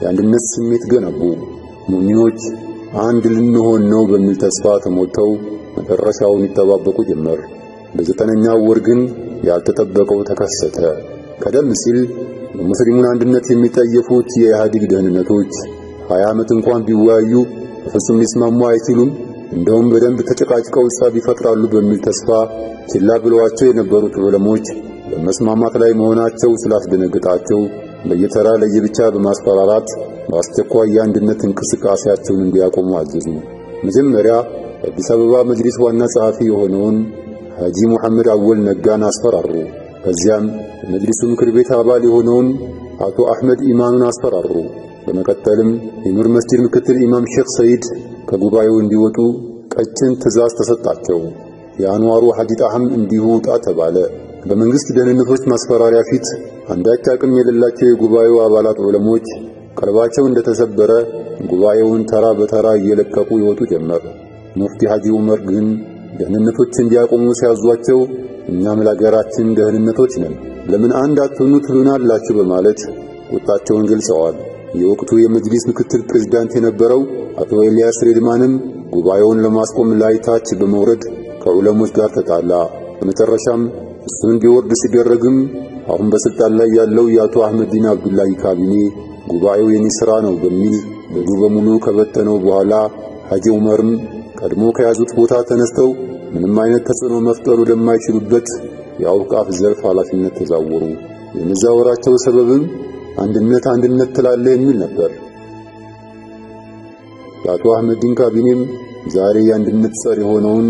የአንድነት ስሜት ገነቡ። ሙእሚኖች አንድ ልንሆን ነው በሚል ተስፋ ተሞልተው መጨረሻውን ይጠባበቁ ጀመር። በ9ኛው ወር ግን ያልተጠበቀው ተከሰተ። ቀደም ሲል የሙስሊሙን አንድነት የሚጠየፉት የኢህአዴግ ደህንነቶች 20 ዓመት እንኳን ቢወያዩ ፍጹም ሊስማሙ አይችሉም፣ እንደውም በደንብ ተጨቃጭቀው ጸብ ይፈጥራሉ በሚል ተስፋ ችላ ብለዋቸው የነበሩት ዑለሞች በመስማማት ላይ መሆናቸው ስላስደነገጣቸው በየተራ ለየብቻ በማስፈራራት በአስቸኳይ የአንድነት እንቅስቃሴያቸውን እንዲያቆሙ አዘዙ። መጀመሪያ አዲስ አበባ መጅሊስ ዋና ጸሐፊ የሆነውን ሐጂ መሐመድ አወል ነጋን አስፈራሩ። ከዚያም የመጅሊሱ ምክር ቤት አባል የሆነውን አቶ አህመድ ኢማኑን አስፈራሩ። በመቀጠልም የኑር መስጂድ ምክትል ኢማም ሼክ ሰይድ ከጉባኤው እንዲወጡ ቀጭን ትዕዛዝ ተሰጣቸው። የአንዋሩ ሐጂ ጣህም እንዲሁ ውጣ ተባለ። በመንግስት ደህንነቶች ማስፈራሪያ ፊት አንዳች አቅም የሌላቸው የጉባኤው አባላት ዑለሞች ቀልባቸው እንደተሰበረ ጉባኤውን ተራ በተራ እየለቀቁ ይወጡ ጀመር። ሙፍቲ ሐጂ ዑመር ግን ደህንነቶች እንዲያቆሙ ሲያዟቸው እኛም ለሀገራችን ደህንነቶች ነን፣ ለምን አንድ አትሆኑ ትሉናላችሁ በማለት ቁጣቸውን ገልጸዋል። የወቅቱ የመጅሊስ ምክትል ፕሬዝዳንት የነበረው አቶ ኤልያስ ሬድማንም ጉባኤውን ለማስቆም ላይ ታች በመውረድ ከዑለሞች ጋር ተጣላ። በመጨረሻም እሱ እንዲወርድ ሲደረግም አሁን በስልጣን ላይ ያለው የአቶ አህመዲን አብዱላሂ ካቢኔ ጉባኤው የኔ ስራ ነው በሚል በዱ በሙሉ ከበተነው በኋላ ሐጂ ዑመርም ቀድሞ ከያዙት ቦታ ተነስተው ምንም አይነት ተጽዕኖ መፍጠር ወደማይችሉበት የአውቃፍ ዘርፍ ኃላፊነት ተዛወሩ። የመዛወራቸው ሰበብም አንድነት ትላለህ የሚል ነበር። የአቶ አህመዲን ካቢኔም ዛሬ የአንድነት ጸር የሆነውን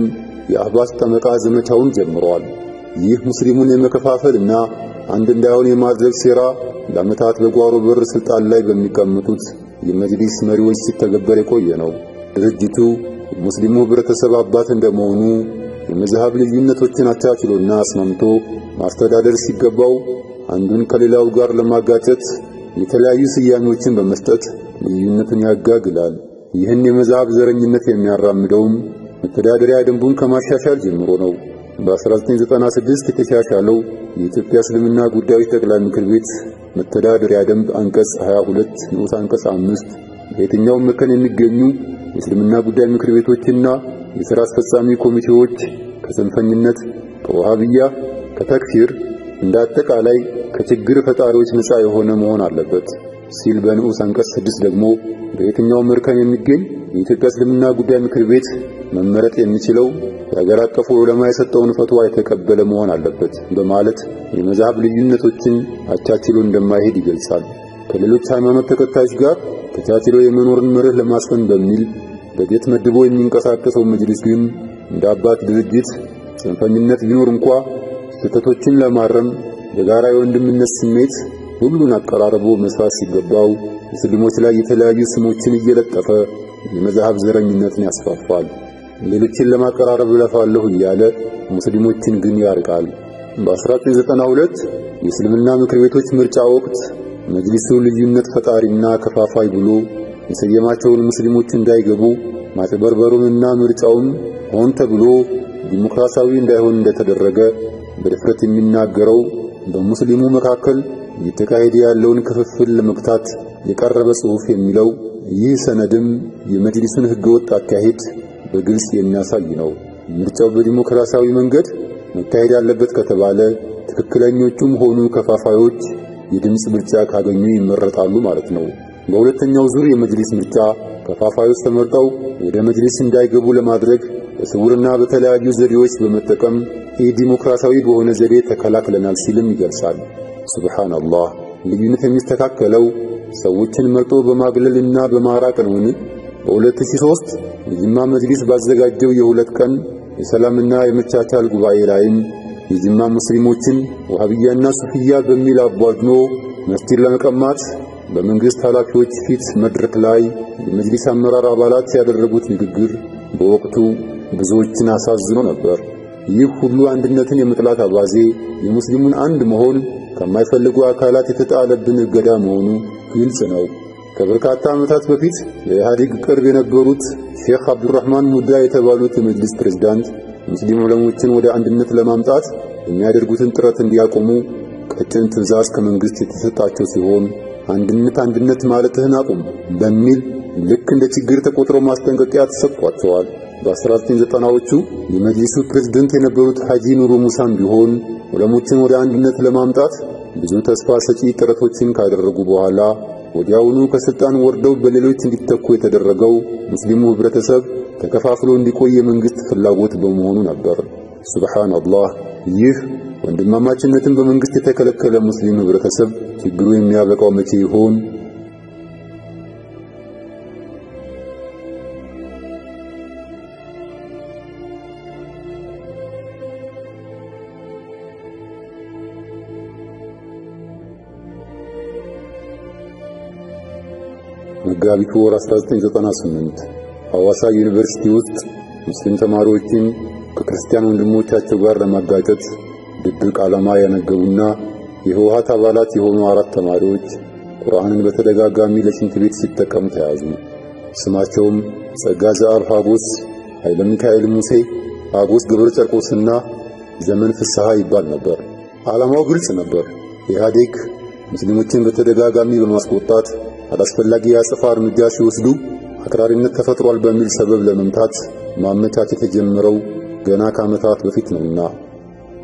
የአህባሽ ጠመቃ ዘመቻውን ጀምሯል። ይህ ሙስሊሙን የመከፋፈልና አንድ እንዳይሆን የማድረግ ሴራ ለዓመታት በጓሮ በር ስልጣን ላይ በሚቀመጡት የመጅሊስ መሪዎች ሲተገበር የቆየ ነው። ድርጅቱ ሙስሊሙ ህብረተሰብ አባት እንደመሆኑ የመዝሃብ ልዩነቶችን አቻችሎና አስማምቶ ማስተዳደር ሲገባው አንዱን ከሌላው ጋር ለማጋጨት የተለያዩ ስያሜዎችን በመስጠት ልዩነቱን ያጋግላል። ይህን የመዝሃብ ዘረኝነት የሚያራምደውም መተዳደሪያ ደንቡን ከማሻሻል ጀምሮ ነው። በ1996 የተሻሻለው የኢትዮጵያ እስልምና ጉዳዮች ጠቅላይ ምክር ቤት መተዳደሪያ ደንብ አንቀጽ 22 ንዑስ አንቀጽ 5 በየትኛውም መከን የሚገኙ የእስልምና ጉዳይ ምክር ቤቶችና የሥራ አስፈጻሚ ኮሚቴዎች ከጽንፈኝነት፣ ከወሃቢያ፣ ከተክፊር እንደ አጠቃላይ ከችግር ፈጣሪዎች ነፃ የሆነ መሆን አለበት ሲል በንዑስ አንቀጽ 6 ደግሞ በየትኛውም መርከን የሚገኝ የኢትዮጵያ እስልምና ጉዳይ ምክር ቤት መመረጥ የሚችለው የሀገር አቀፉ ዑለማ የሰጠውን ፈትዋ የተቀበለ መሆን አለበት በማለት የመዝሃብ ልዩነቶችን አቻችሎ እንደማይሄድ ይገልጻል። ከሌሎች ሃይማኖት ተከታዮች ጋር ተቻችሎ የመኖርን መርህ ለማስፈን በሚል በጀት መድቦ የሚንቀሳቀሰው መጅሊስ ግን እንደ አባት ድርጅት ጽንፈኝነት ቢኖር እንኳን ስህተቶችን ለማረም የጋራ የወንድምነት ስሜት ሁሉን አቀራርቦ መስራት ሲገባው ሙስሊሞች ላይ የተለያዩ ስሞችን እየለጠፈ የመዝሃብ ዘረኝነትን ያስፋፋል። ሌሎችን ለማቀራረብ ለፋለሁ እያለ ሙስሊሞችን ግን ያርቃል። በ1992 የእስልምና ምክር ቤቶች ምርጫ ወቅት መጅሊሱ ልዩነት ፈጣሪና ከፋፋይ ብሎ የሰየማቸውን ሙስሊሞች እንዳይገቡ ማጭበርበሩንና ምርጫውን ሆን ተብሎ ዲሞክራሲያዊ እንዳይሆን እንደተደረገ በድፍረት የሚናገረው በሙስሊሙ መካከል እየተካሄደ ያለውን ክፍፍል ለመግታት የቀረበ ጽሑፍ የሚለው ይህ ሰነድም የመጅሊሱን ህገወጥ አካሄድ በግልጽ የሚያሳይ ነው። ምርጫው በዲሞክራሲያዊ መንገድ መካሄድ ያለበት ከተባለ ትክክለኞቹም ሆኑ ከፋፋዮች የድምጽ ምርጫ ካገኙ ይመረጣሉ ማለት ነው። በሁለተኛው ዙር የመጅሊስ ምርጫ ከፋፋዮች ተመርጠው ወደ መጅሊስ እንዳይገቡ ለማድረግ በስውርና በተለያዩ ዘዴዎች በመጠቀም ዲሞክራሲያዊ በሆነ ዘዴ ተከላክለናል ሲልም ይገልጻል። ሱብሃንአላህ። ልዩነት የሚስተካከለው ሰዎችን መርጦ በማግለልና በማራቅ ነውን? በ2003 የጅማ መጅሊስ ባዘጋጀው የሁለት ቀን የሰላምና የመቻቻል ጉባኤ ላይም የጅማ ሙስሊሞችን ወሃቢያና ሱፊያ በሚል አቧድኖ መስጂድ ለመቀማት በመንግስት ኃላፊዎች ፊት መድረክ ላይ የመጅሊስ አመራር አባላት ያደረጉት ንግግር በወቅቱ ብዙዎችን አሳዝኖ ነበር። ይህ ሁሉ አንድነትን የመጥላት አባዜ የሙስሊሙን አንድ መሆን ከማይፈልጉ አካላት የተጣለብን እገዳ መሆኑ ግልጽ ነው። ከበርካታ ዓመታት በፊት የኢህአዴግ ቅርብ የነበሩት ሼክ አብዱራህማን ሙዳ የተባሉት የመጅሊስ ፕሬዝዳንት ሙስሊም ዑለሞችን ወደ አንድነት ለማምጣት የሚያደርጉትን ጥረት እንዲያቆሙ ቀጭን ትዕዛዝ ከመንግስት የተሰጣቸው ሲሆን አንድነት ማለትህን አቁም በሚል ልክ እንደ ችግር ተቆጥሮ ማስጠንቀቂያ ተሰጥቷቸዋል። በ1990ዎቹ የመጅሊሱ ፕሬዝዳንት የነበሩት ሐጂ ኑሩ ሙሳም ቢሆን ዑለሞችን ወደ አንድነት ለማምጣት ብዙ ተስፋ ሰጪ ጥረቶችን ካደረጉ በኋላ ወዲያውኑ ከስልጣን ወርደው በሌሎች እንዲተኩ የተደረገው ሙስሊሙ ህብረተሰብ ተከፋፍሎ እንዲቆይ የመንግስት ፍላጎት በመሆኑ ነበር። ሱብሃንአላህ። ይህ ወንድማማችነትን በመንግስት የተከለከለ ሙስሊም ህብረተሰብ ችግሩ የሚያበቃው መቼ ይሆን? መጋቢት ወር 1998 ሐዋሳ ዩኒቨርሲቲ ውስጥ ሙስሊም ተማሪዎችን ከክርስቲያን ወንድሞቻቸው ጋር ለማጋጨት ድብቅ ዓላማ ያነገቡና የህወሓት አባላት የሆኑ 4 ተማሪዎች ቁርአንን በተደጋጋሚ ለሽንት ቤት ሲጠቀሙ ተያዙ። ስማቸውም ጸጋ ዘአብ ሀጎስ፣ ኃይለ ሚካኤል ሙሴ፣ ሀጎስ ገብረ ጨርቆስና ዘመን ፍስሐ ይባል ነበር። ዓላማው ግልጽ ነበር። ኢህአዴግ ሙስሊሞችን በተደጋጋሚ በማስቆጣት አላስፈላጊ የአጸፋ እርምጃ ሲወስዱ አክራሪነት ተፈጥሯል በሚል ሰበብ ለመምታት ማመቻቸት የተጀመረው ገና ከዓመታት በፊት ነውና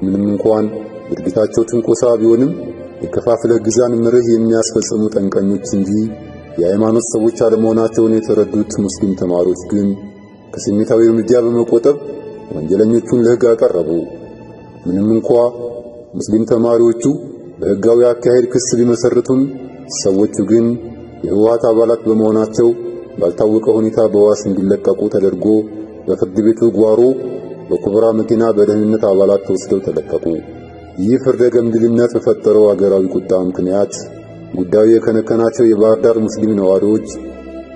ምንም እንኳን ድርጊታቸው ትንኮሳ ቢሆንም የከፋፍለህ ግዛን መርህ የሚያስፈጽሙ ጠንቀኞች እንጂ የሃይማኖት ሰዎች አለመሆናቸውን የተረዱት ሙስሊም ተማሪዎች ግን ከስሜታዊ እርምጃ በመቆጠብ ወንጀለኞቹን ለሕግ አቀረቡ። ምንም እንኳን ሙስሊም ተማሪዎቹ በሕጋዊ አካሄድ ክስ ቢመሰርቱም ሰዎቹ ግን የህወሓት አባላት በመሆናቸው ባልታወቀ ሁኔታ በዋስ እንዲለቀቁ ተደርጎ በፍርድ ቤቱ ጓሮ በኩብራ መኪና በደህንነት አባላት ተወስደው ተለቀቁ። ይህ ፍርደ ገምድልነት በፈጠረው አገራዊ ቁጣ ምክንያት ጉዳዩ የከነከናቸው የባህር ዳር ሙስሊም ነዋሪዎች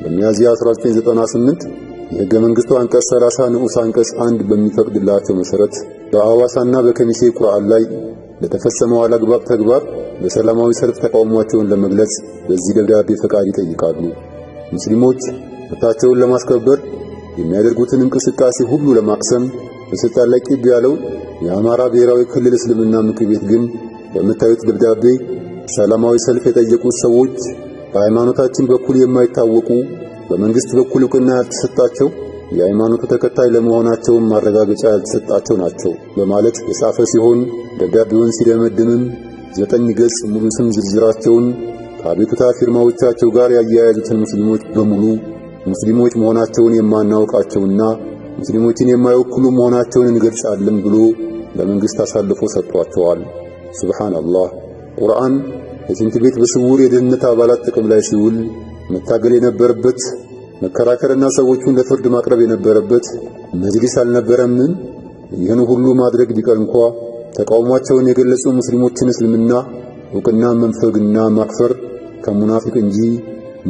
በሚያዝያ 1998 የሕገ መንግሥቱ አንቀጽ 30 ንዑስ አንቀጽ 1 በሚፈቅድላቸው መሰረት በአዋሳና በከሚሴ ቁርአን ላይ ለተፈጸመው አላግባብ ተግባር በሰላማዊ ሰልፍ ተቃውሟቸውን ለመግለጽ በዚህ ደብዳቤ ፈቃድ ይጠይቃሉ። ሙስሊሞች መብታቸውን ለማስከበር የሚያደርጉትን እንቅስቃሴ ሁሉ ለማክሰም በስልጣን ላይ ቂብ ያለው የአማራ ብሔራዊ ክልል እስልምና ምክር ቤት ግን በመታየት ደብዳቤ ሰላማዊ ሰልፍ የጠየቁት ሰዎች በሃይማኖታችን በኩል የማይታወቁ በመንግስት በኩል ዕውቅና ያልተሰጣቸው የሃይማኖቱ ተከታይ ለመሆናቸው ማረጋገጫ ያልተሰጣቸው ናቸው በማለት የጻፈ ሲሆን ደብዳቤውን ሲደመድምም 9 ገጽ ሙሉ ስም ዝርዝራቸውን ከአቤቱታ ፊርማዎቻቸው ጋር ያያያዙትን ሙስሊሞች በሙሉ ሙስሊሞች መሆናቸውን የማናውቃቸውና ሙስሊሞችን የማይወክሉ መሆናቸውን እንገልጻለን ብሎ ለመንግስት አሳልፎ ሰጥቷቸዋል። ሱብሃንአላህ። ቁርአን የሽንት ቤት በስውር የደህንነት አባላት ጥቅም ላይ ሲውል መታገል የነበረበት መከራከርና ሰዎቹን ለፍርድ ማቅረብ የነበረበት መጅሊስ አልነበረምን? ይህን ሁሉ ማድረግ ቢቀር እንኳን ተቃውሟቸውን የገለጹ ሙስሊሞችን እስልምና ዕውቅና መንፈግና ማክፈር ከሙናፊቅ እንጂ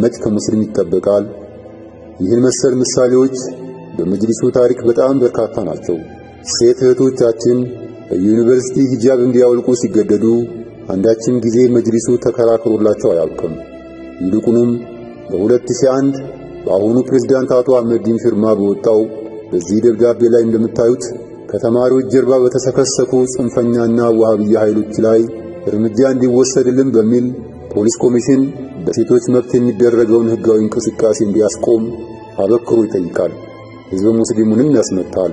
መች ከሙስሊም ይጠበቃል? ይህን መሰል ምሳሌዎች በመጅሊሱ ታሪክ በጣም በርካታ ናቸው። ሴት እህቶቻችን በዩኒቨርሲቲ ሂጃብ እንዲያወልቁ ሲገደዱ አንዳችም ጊዜ መጅሊሱ ተከራክሮላቸው አያውቅም። ይልቁንም በ2001 በአሁኑ ፕሬዝዳንት አቶ አህመዲን ፊርማ በወጣው በዚህ ደብዳቤ ላይ እንደምታዩት ከተማሪዎች ጀርባ በተሰከሰኩ ጽንፈኛና ወሃቢያ ኃይሎች ላይ እርምጃ እንዲወሰድልን በሚል ፖሊስ ኮሚሽን በሴቶች መብት የሚደረገውን ህጋዊ እንቅስቃሴ እንዲያስቆም አበክሮ ይጠይቃል። ህዝበ ሙስሊሙንም ያስመታል።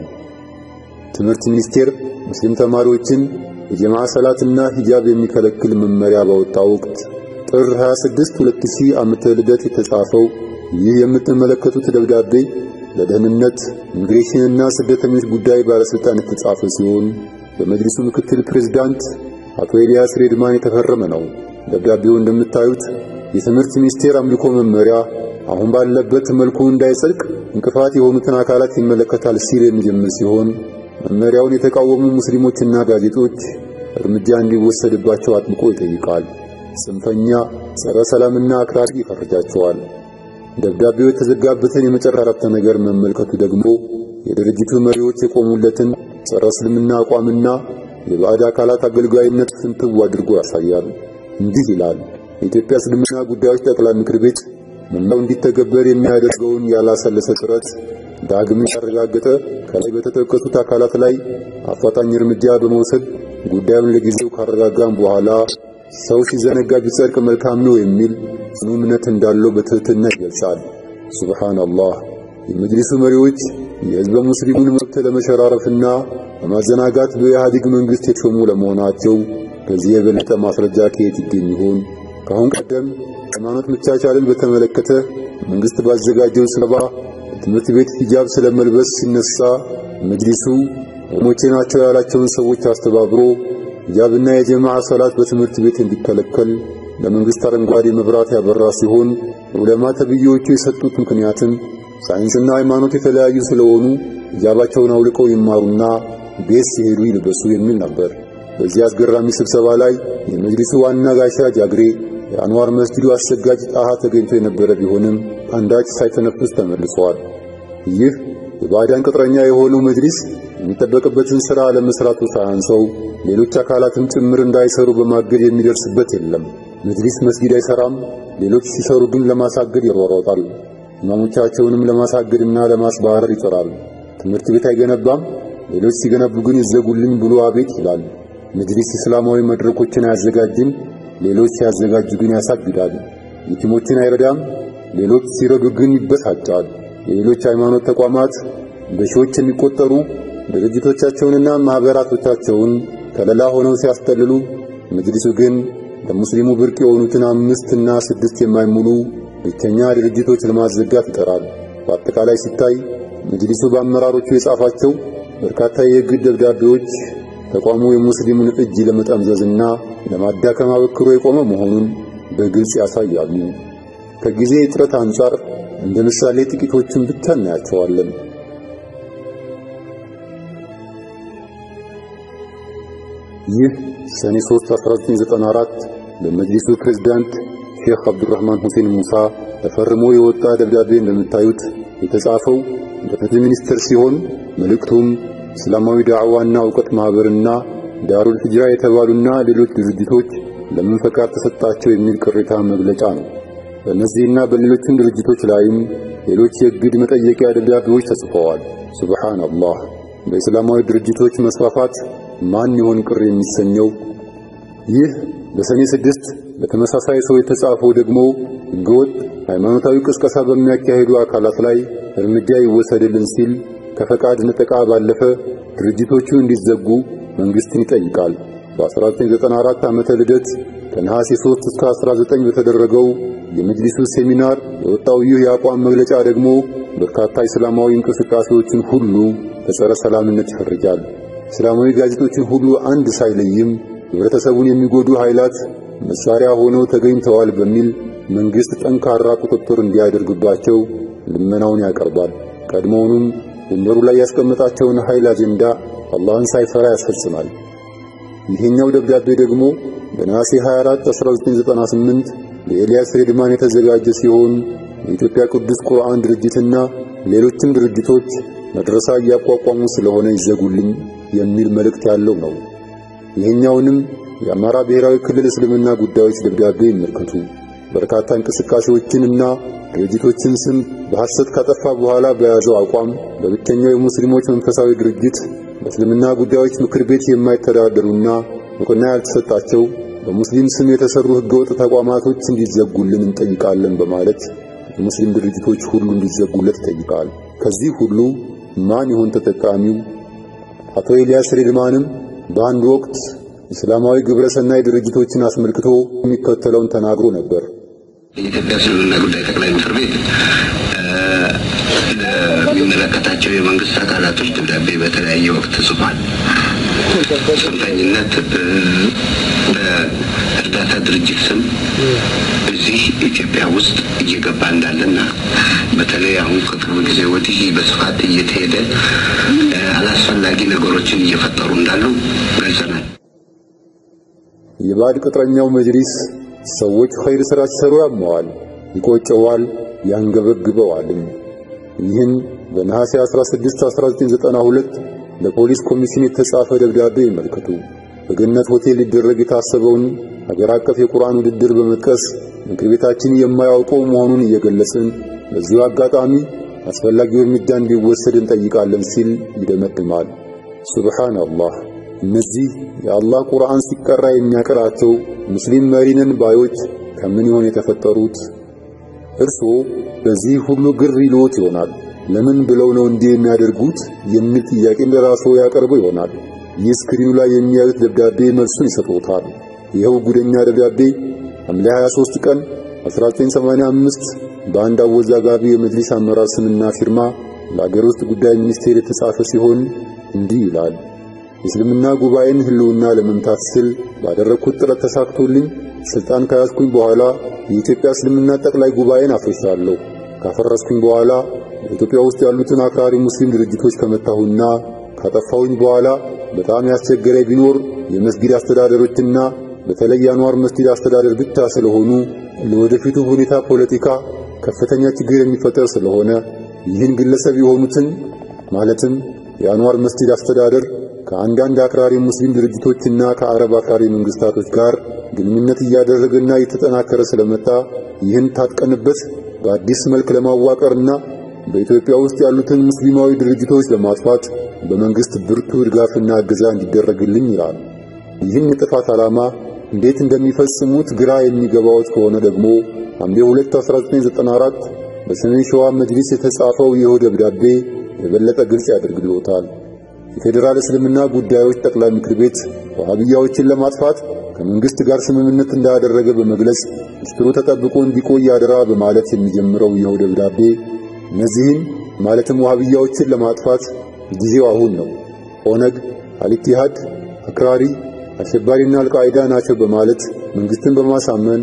ትምህርት ሚኒስቴር ሙስሊም ተማሪዎችን የጀማዓ ሰላትና ሂጃብ የሚከለክል መመሪያ ባወጣው ወቅት ጥር 26 2000 ዓመተ ልደት የተጻፈው ይህ የምትመለከቱት ደብዳቤ ለደህንነት ኢሚግሬሽንና ስደተኞች ጉዳይ ባለስልጣን የተጻፈ ሲሆን በመጅሊሱ ምክትል ፕሬዝዳንት አቶ ኤልያስ ሬድማን የተፈረመ ነው። ደብዳቤው እንደምታዩት የትምህርት ሚኒስቴር አምልኮ መመሪያ አሁን ባለበት መልኩ እንዳይጸድቅ እንቅፋት የሆኑትን አካላት ይመለከታል ሲል የሚጀምር ሲሆን መመሪያውን የተቃወሙ ሙስሊሞችና ጋዜጦች እርምጃ እንዲወሰድባቸው አጥብቆ ይጠይቃል። ጽንፈኛ፣ ጸረ ሰላምና አክራሪ ይፈርጃቸዋል። ደብዳቤው የተዘጋበትን የመጨረሻ አረፍተ ነገር መመልከቱ ደግሞ የድርጅቱ መሪዎች የቆሙለትን ጸረ እስልምና አቋምና የባዕድ አካላት አገልጋይነት ፍንትው አድርጎ ያሳያል። እንዲህ ይላል። የኢትዮጵያ እስልምና ጉዳዮች ጠቅላይ ምክር ቤት መመሪያው እንዲተገበር የሚያደርገውን ያላሰለሰ ጥረት ዳግም ያረጋገጠ ከላይ በተጠቀሱት አካላት ላይ አፋጣኝ እርምጃ በመውሰድ ጉዳዩን ለጊዜው ካረጋጋም በኋላ ሰው ሲዘነጋ ቢጸድቅ መልካም ነው የሚል ጽኑ እምነት እንዳለው በትህትና ይገልጻል። ሱብሃንአላህ። የመጅሊሱ መሪዎች የህዝበ ሙስሊሙን መብት ለመሸራረፍና በማዘናጋት በኢህአዴግ መንግስት የተሾሙ ለመሆናቸው ከዚህ የበለጠ ማስረጃ ከየት ይገኝ ይሆን? ከአሁን ቀደም ሃይማኖት መቻቻልን በተመለከተ መንግስት ባዘጋጀው ስብሰባ ትምህርት ቤት ሂጃብ ስለመልበስ ሲነሳ መጅሊሱ ሞቼ ናቸው ያላቸውን ሰዎች አስተባብሮ ሂጃብና የጀማዓ ሶላት በትምህርት ቤት እንዲከለከል ለመንግስት አረንጓዴ መብራት ያበራ ሲሆን ዑለማ ተብዮቹ የሰጡት ምክንያትም ሳይንስና ሃይማኖት የተለያዩ ስለሆኑ ሂጃባቸውን አውልቀው ይማሩና ቤት ሲሄዱ ይልበሱ የሚል ነበር። በዚህ አስገራሚ ስብሰባ ላይ የመጅሊሱ ዋና ጋሻ ጃግሬ የአንዋር መስጂዱ አሰጋጅ ጣሃ ተገኝቶ የነበረ ቢሆንም አንዳች ሳይተነፍስ ተመልሰዋል። ይህ የባዕዳን ቅጥረኛ የሆነው መጅሊስ የሚጠበቅበትን ሥራ ለመስራቱ ሳያንሰው ሌሎች አካላትም ጭምር እንዳይሰሩ በማገድ የሚደርስበት የለም። መጅሊስ መስጊድ አይሰራም፣ ሌሎች ሲሰሩ ግን ለማሳገድ ይሯሯጣል። ኢማሞቻቸውንም ለማሳገድና ለማስባረር ይጥራል። ትምህርት ቤት አይገነባም፣ ሌሎች ሲገነቡ ግን ይዘጉልኝ ብሎ አቤት ይላል። መጅሊስ እስላማዊ መድረኮችን አያዘጋጅም፣ ሌሎች ሲያዘጋጁ ግን ያሳግዳል። የቲሞችን አይረዳም፣ ሌሎች ሲረዱ ግን ይበሳጫል። የሌሎች ሃይማኖት ተቋማት በሺዎች የሚቆጠሩ ድርጅቶቻቸውንና ማህበራቶቻቸውን ከለላ ሆነው ሲያስጠልሉ መጅሊሱ ግን ለሙስሊሙ ብርቅ የሆኑትን 5 እና 6 የማይሙሉ ብቸኛ ድርጅቶች ለማዘጋት ይጠራል። በአጠቃላይ ሲታይ መጅሊሱ በአመራሮቹ የጻፋቸው በርካታ የሕግ ደብዳቤዎች ተቋሙ የሙስሊሙን እጅ ለመጠምዘዝና ለማዳከም አበክሮ የቆመ መሆኑን በግልጽ ያሳያሉ። ከጊዜ እጥረት አንጻር እንደ ምሳሌ ጥቂቶቹን ብቻ እናያቸዋለን። ይህ ሰኔ 3 1994 ለመጅሊሱ ፕሬዝዳንት ሼክ አብዱራህማን ሁሴን ሙሳ ተፈርሞ የወጣ ደብዳቤ እንደምታዩት የተጻፈው በፍትህ ሚኒስቴር ሲሆን መልእክቱም እስላማዊ ዳዕዋና ዕውቀት ማህበርና ዳሩል ሂጅራ የተባሉና ሌሎች ድርጅቶች ለምን ፈቃድ ተሰጣቸው የሚል ቅሬታ መግለጫ ነው። በእነዚህና በሌሎችም ድርጅቶች ላይም ሌሎች የግድ መጠየቂያ ደብዳቤዎች ተጽፈዋል። ሱብሃንአላህ። በእስላማዊ ድርጅቶች መስፋፋት ማን ይሆን ቅር የሚሰኘው? ይህ በሰኔ 6 በተመሳሳይ ሰው የተጻፈው ደግሞ ሕገወጥ ሃይማኖታዊ ቅስቀሳ በሚያካሂዱ አካላት ላይ እርምጃ ይወሰድልን ሲል ከፈቃድ ነጠቃ ባለፈ ድርጅቶቹ እንዲዘጉ መንግስትን ይጠይቃል። በ1994 ዓመተ ልደት ከነሐሴ 3 እስከ 19 በተደረገው የመጅሊሱ ሴሚናር የወጣው ይህ የአቋም መግለጫ ደግሞ በርካታ እስላማዊ እንቅስቃሴዎችን ሁሉ በጸረ ሰላምነት ይፈርጃል። እስላማዊ ጋዜጦችን ሁሉ አንድ ሳይለይም ህብረተሰቡን የሚጎዱ ኃይላት መሳሪያ ሆነው ተገኝተዋል በሚል መንግስት ጠንካራ ቁጥጥር እንዲያደርግባቸው ልመናውን ያቀርባል። ቀድሞውንም ወንበሩ ላይ ያስቀመጣቸውን ኃይል አጀንዳ አላህን ሳይፈራ ያስፈጽማል። ይህኛው ደብዳቤ ደግሞ በነሐሴ 24 1998 በኤልያስ ሬድማን የተዘጋጀ ሲሆን የኢትዮጵያ ቅዱስ ቁርአን ድርጅትና ሌሎችም ድርጅቶች መድረሳ እያቋቋሙ ስለሆነ ይዘጉልኝ የሚል መልእክት ያለው ነው። ይህኛውንም የአማራ ብሔራዊ ክልል እስልምና ጉዳዮች ደብዳቤ ይመልከቱ። በርካታ እንቅስቃሴዎችንና ድርጅቶችን ስም በሐሰት ካጠፋ በኋላ በያዘው አቋም በብቸኛው የሙስሊሞች መንፈሳዊ ድርጅት በእስልምና ጉዳዮች ምክር ቤት የማይተዳደሩና ዕውቅና ያልተሰጣቸው በሙስሊም ስም የተሰሩ ህገወጥ ተቋማቶች እንዲዘጉልን እንጠይቃለን በማለት የሙስሊም ድርጅቶች ሁሉ እንዲዘጉለት ይጠይቃል። ከዚህ ሁሉ ማን ይሆን ተጠቃሚው? አቶ ኤልያስ ሬድማንም በአንድ ወቅት እስላማዊ ግብረሰናይ ድርጅቶችን አስመልክቶ የሚከተለውን ተናግሮ ነበር። የኢትዮጵያ እስልምና ጉዳይ ጠቅላይ ምክር ቤት ለሚመለከታቸው የመንግስት አካላቶች ደብዳቤ በተለያየ ወቅት ጽፏል። ጽንፈኝነት በእርዳታ ድርጅት ስም እዚህ ኢትዮጵያ ውስጥ እየገባ እንዳለና በተለይ አሁን ከቅርብ ጊዜ ወዲህ በስፋት እየተሄደ አላስፈላጊ ነገሮችን እየፈጠሩ እንዳሉ ገልጸናል። የባዕድ ቅጥረኛው መጅሊስ ሰዎች ኸይር ስራ ሲሰሩ ያመዋል፣ ይቆጨዋል፣ ያንገበግበዋል። ይህን በነሐሴ 16 1992 ለፖሊስ ኮሚሽን የተጻፈ ደብዳቤ ይመልከቱ። በገነት ሆቴል ሊደረግ የታሰበውን ሀገር አቀፍ የቁርአን ውድድር በመጥቀስ ምክር ቤታችን የማያውቀው መሆኑን እየገለጽን በዚሁ አጋጣሚ አስፈላጊው እርምጃ እንዲወሰድ እንጠይቃለን ሲል ይደመድማል። ሱብሃንአላህ። እነዚህ የአላህ ቁርአን ሲቀራ የሚያቀራቸው ሙስሊም መሪነን ባዮች ከምን ይሆን የተፈጠሩት? እርስዎ በዚህ ሁሉ ግር ይሎት ይሆናል። ለምን ብለው ነው እንዲህ የሚያደርጉት የሚል ጥያቄ ለራስዎ ያቀርቡ ይሆናል። ይህ ስክሪኑ ላይ የሚያዩት ደብዳቤ መልሱን ይሰጡታል። ይኸው ጉደኛ ደብዳቤ ሐምሌ 23 ቀን 1985 በአንድ አወዛጋቢ የመጅሊስ አመራር ስምና ፊርማ ለአገር ውስጥ ጉዳይ ሚኒስቴር የተጻፈ ሲሆን እንዲህ ይላል። የእስልምና ጉባኤን ህልውና ለመምታት ስል ባደረኩት ጥረት ተሳክቶልኝ ስልጣን ከያዝኩኝ በኋላ የኢትዮጵያ እስልምና ጠቅላይ ጉባኤን አፍርሻለሁ። ካፈረስኩኝ በኋላ በኢትዮጵያ ውስጥ ያሉትን አክራሪ ሙስሊም ድርጅቶች ከመታሁና ካጠፋሁኝ በኋላ በጣም ያስቸገረ ቢኖር የመስጊድ አስተዳደሮችና በተለይ አንዋር መስጊድ አስተዳደር ብቻ ስለሆኑ ለወደፊቱ ሁኔታ ፖለቲካ ከፍተኛ ችግር የሚፈጠር ስለሆነ ይህን ግለሰብ የሆኑትን ማለትም የአንዋር መስጊድ አስተዳደር ከአንዳንድ አክራሪ ሙስሊም ድርጅቶችና ከአረብ አክራሪ መንግስታቶች ጋር ግንኙነት እያደረገና እየተጠናከረ ስለመጣ ይህን ታጥቀንበት በአዲስ መልክ ለማዋቀርና በኢትዮጵያ ውስጥ ያሉትን ሙስሊማዊ ድርጅቶች ለማጥፋት በመንግስት ብርቱ ድጋፍና እገዛ እንዲደረግልኝ ይላል። ይህን የጥፋት ዓላማ እንዴት እንደሚፈጽሙት ግራ የሚገባው ከሆነ ደግሞ ሐምሌ 2 1994 በሰሜን ሸዋ መጅሊስ የተጻፈው ይህ ደብዳቤ የበለጠ ግልጽ ያደርግልዎታል። የፌዴራል እስልምና ጉዳዮች ጠቅላይ ምክር ቤት ወሃቢያዎችን ለማጥፋት ከመንግስት ጋር ስምምነት እንዳደረገ በመግለጽ ምስጢሩ ተጠብቆ እንዲቆይ አደራ በማለት የሚጀምረው ይህ ደብዳቤ እነዚህን ማለትም ወሃቢያዎችን ለማጥፋት ጊዜው አሁን ነው፣ ኦነግ፣ አልኢቲሃድ፣ አክራሪ፣ አሸባሪና አልቃይዳ ናቸው በማለት መንግስትን በማሳመን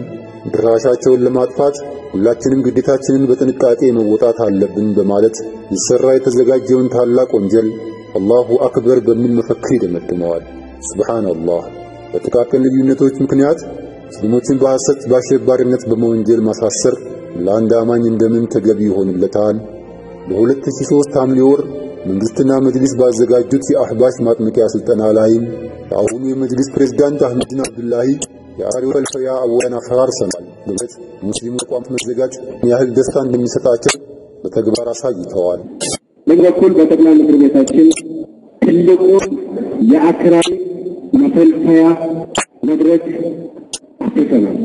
ድራሻቸውን ለማጥፋት ሁላችንም ግዴታችንን በጥንቃቄ መወጣት አለብን በማለት ይሰራ የተዘጋጀውን ታላቅ ወንጀል አላሁ አክበር በሚል መፈክር ይደመድመዋል። ሱብሃንአላህ። በጥቃቅን ልዩነቶች ምክንያት ሙስሊሞችን በሐሰት በአሸባሪነት በመወንጀል ማሳሰር ለአንድ አማኝ እንደምን ተገቢ ይሆንለታል? በ2003 ሐምሌ ወር መንግስትና መጅሊስ ባዘጋጁት የአህባሽ ማጥመቂያ ስልጠና ላይም የአሁኑ የመጅሊስ ፕሬዝዳንት አህመዲን አብዱላሂ የአሪው ፈልፈያ አወያና ፈራር ሰማል በበት ሙስሊሙ ቋም መዘጋጅ ያህል ደስታ እንደሚሰጣቸው በተግባር አሳይተዋል። በኩል በጠቅላይ ምክር ቤታችን ትልቁ የአክራሪ መፈልፈያ መድረክ አጥተናል።